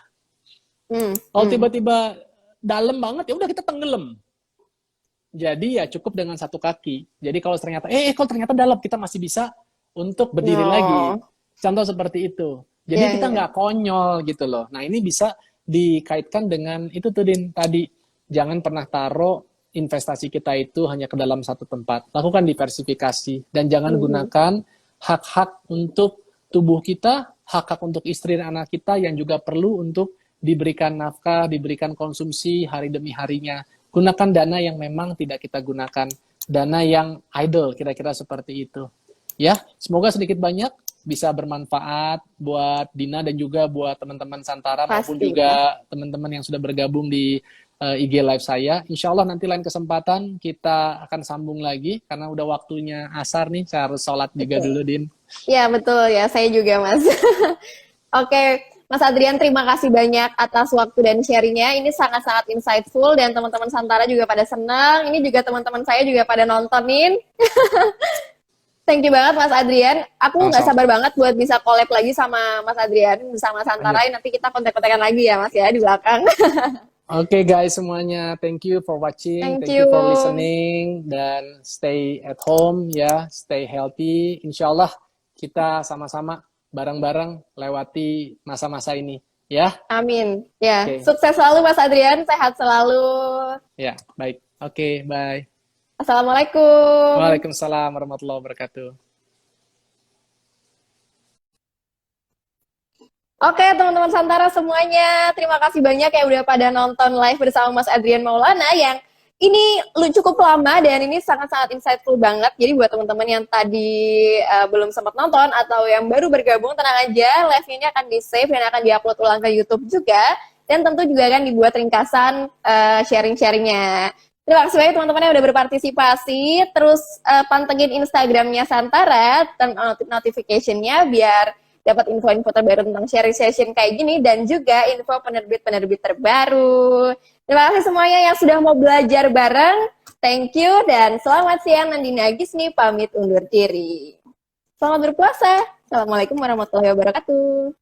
Kalau tiba-tiba dalam banget, ya udah kita tenggelam. Jadi ya cukup dengan satu kaki. Jadi kalau ternyata kalau ternyata dalam, kita masih bisa untuk berdiri lagi. Contoh seperti itu. Jadi kita nggak konyol gitu loh. Nah, ini bisa dikaitkan dengan itu tuh Din tadi. Jangan pernah taruh investasi kita itu hanya ke dalam satu tempat. Lakukan diversifikasi dan jangan gunakan hak-hak untuk tubuh kita, hak-hak untuk istri dan anak kita yang juga perlu untuk diberikan nafkah, diberikan konsumsi hari demi harinya. Gunakan dana yang memang tidak kita gunakan, dana yang idle, kira-kira seperti itu. Ya, semoga sedikit banyak bisa bermanfaat buat Dina dan juga buat teman-teman Santara maupun juga teman-teman yang sudah bergabung di IG live saya. Insya Allah nanti lain kesempatan kita akan sambung lagi karena udah waktunya asar nih, saya harus sholat juga dulu, Din. Iya, betul ya, saya juga, Mas. Oke, Mas Adrian, terima kasih banyak atas waktu dan sharingnya. Ini sangat-sangat insightful dan teman-teman Santara juga pada senang. Ini juga teman-teman saya juga pada nontonin. Thank you banget Mas Adrian. Aku nggak sabar banget buat bisa collab lagi sama Mas Adrian bersama Santara. Nanti kita kontak-kontakan lagi ya Mas ya di belakang. Oke guys semuanya, thank you for watching, thank you for listening, dan stay at home ya, stay healthy. Insya Allah kita sama-sama bareng-bareng lewati masa-masa ini ya. Amin. Ya, sukses selalu Mas Adrian, sehat selalu. Ya, baik. Oke, bye. Assalamualaikum. Waalaikumsalam warahmatullahi wabarakatuh. Oke teman-teman Santara semuanya, terima kasih banyak yang udah pada nonton live bersama Mas Adrian Maulana yang ini cukup lama dan ini sangat-sangat insightful banget. Jadi buat teman-teman yang tadi belum sempat nonton atau yang baru bergabung, tenang aja, live ini akan di-save dan akan di-upload ulang ke YouTube juga. Dan tentu juga akan dibuat ringkasan sharing-sharingnya. Terima kasih banyak teman-teman yang udah berpartisipasi. Terus pantengin Instagramnya Santara dan notification-nya biar dapat info-info terbaru tentang sharing session kayak gini dan juga info penerbit-penerbit terbaru. Terima kasih semuanya yang sudah mau belajar bareng. Thank you dan selamat siang. Nandina Gisni pamit undur diri. Selamat berpuasa. Assalamualaikum warahmatullahi wabarakatuh.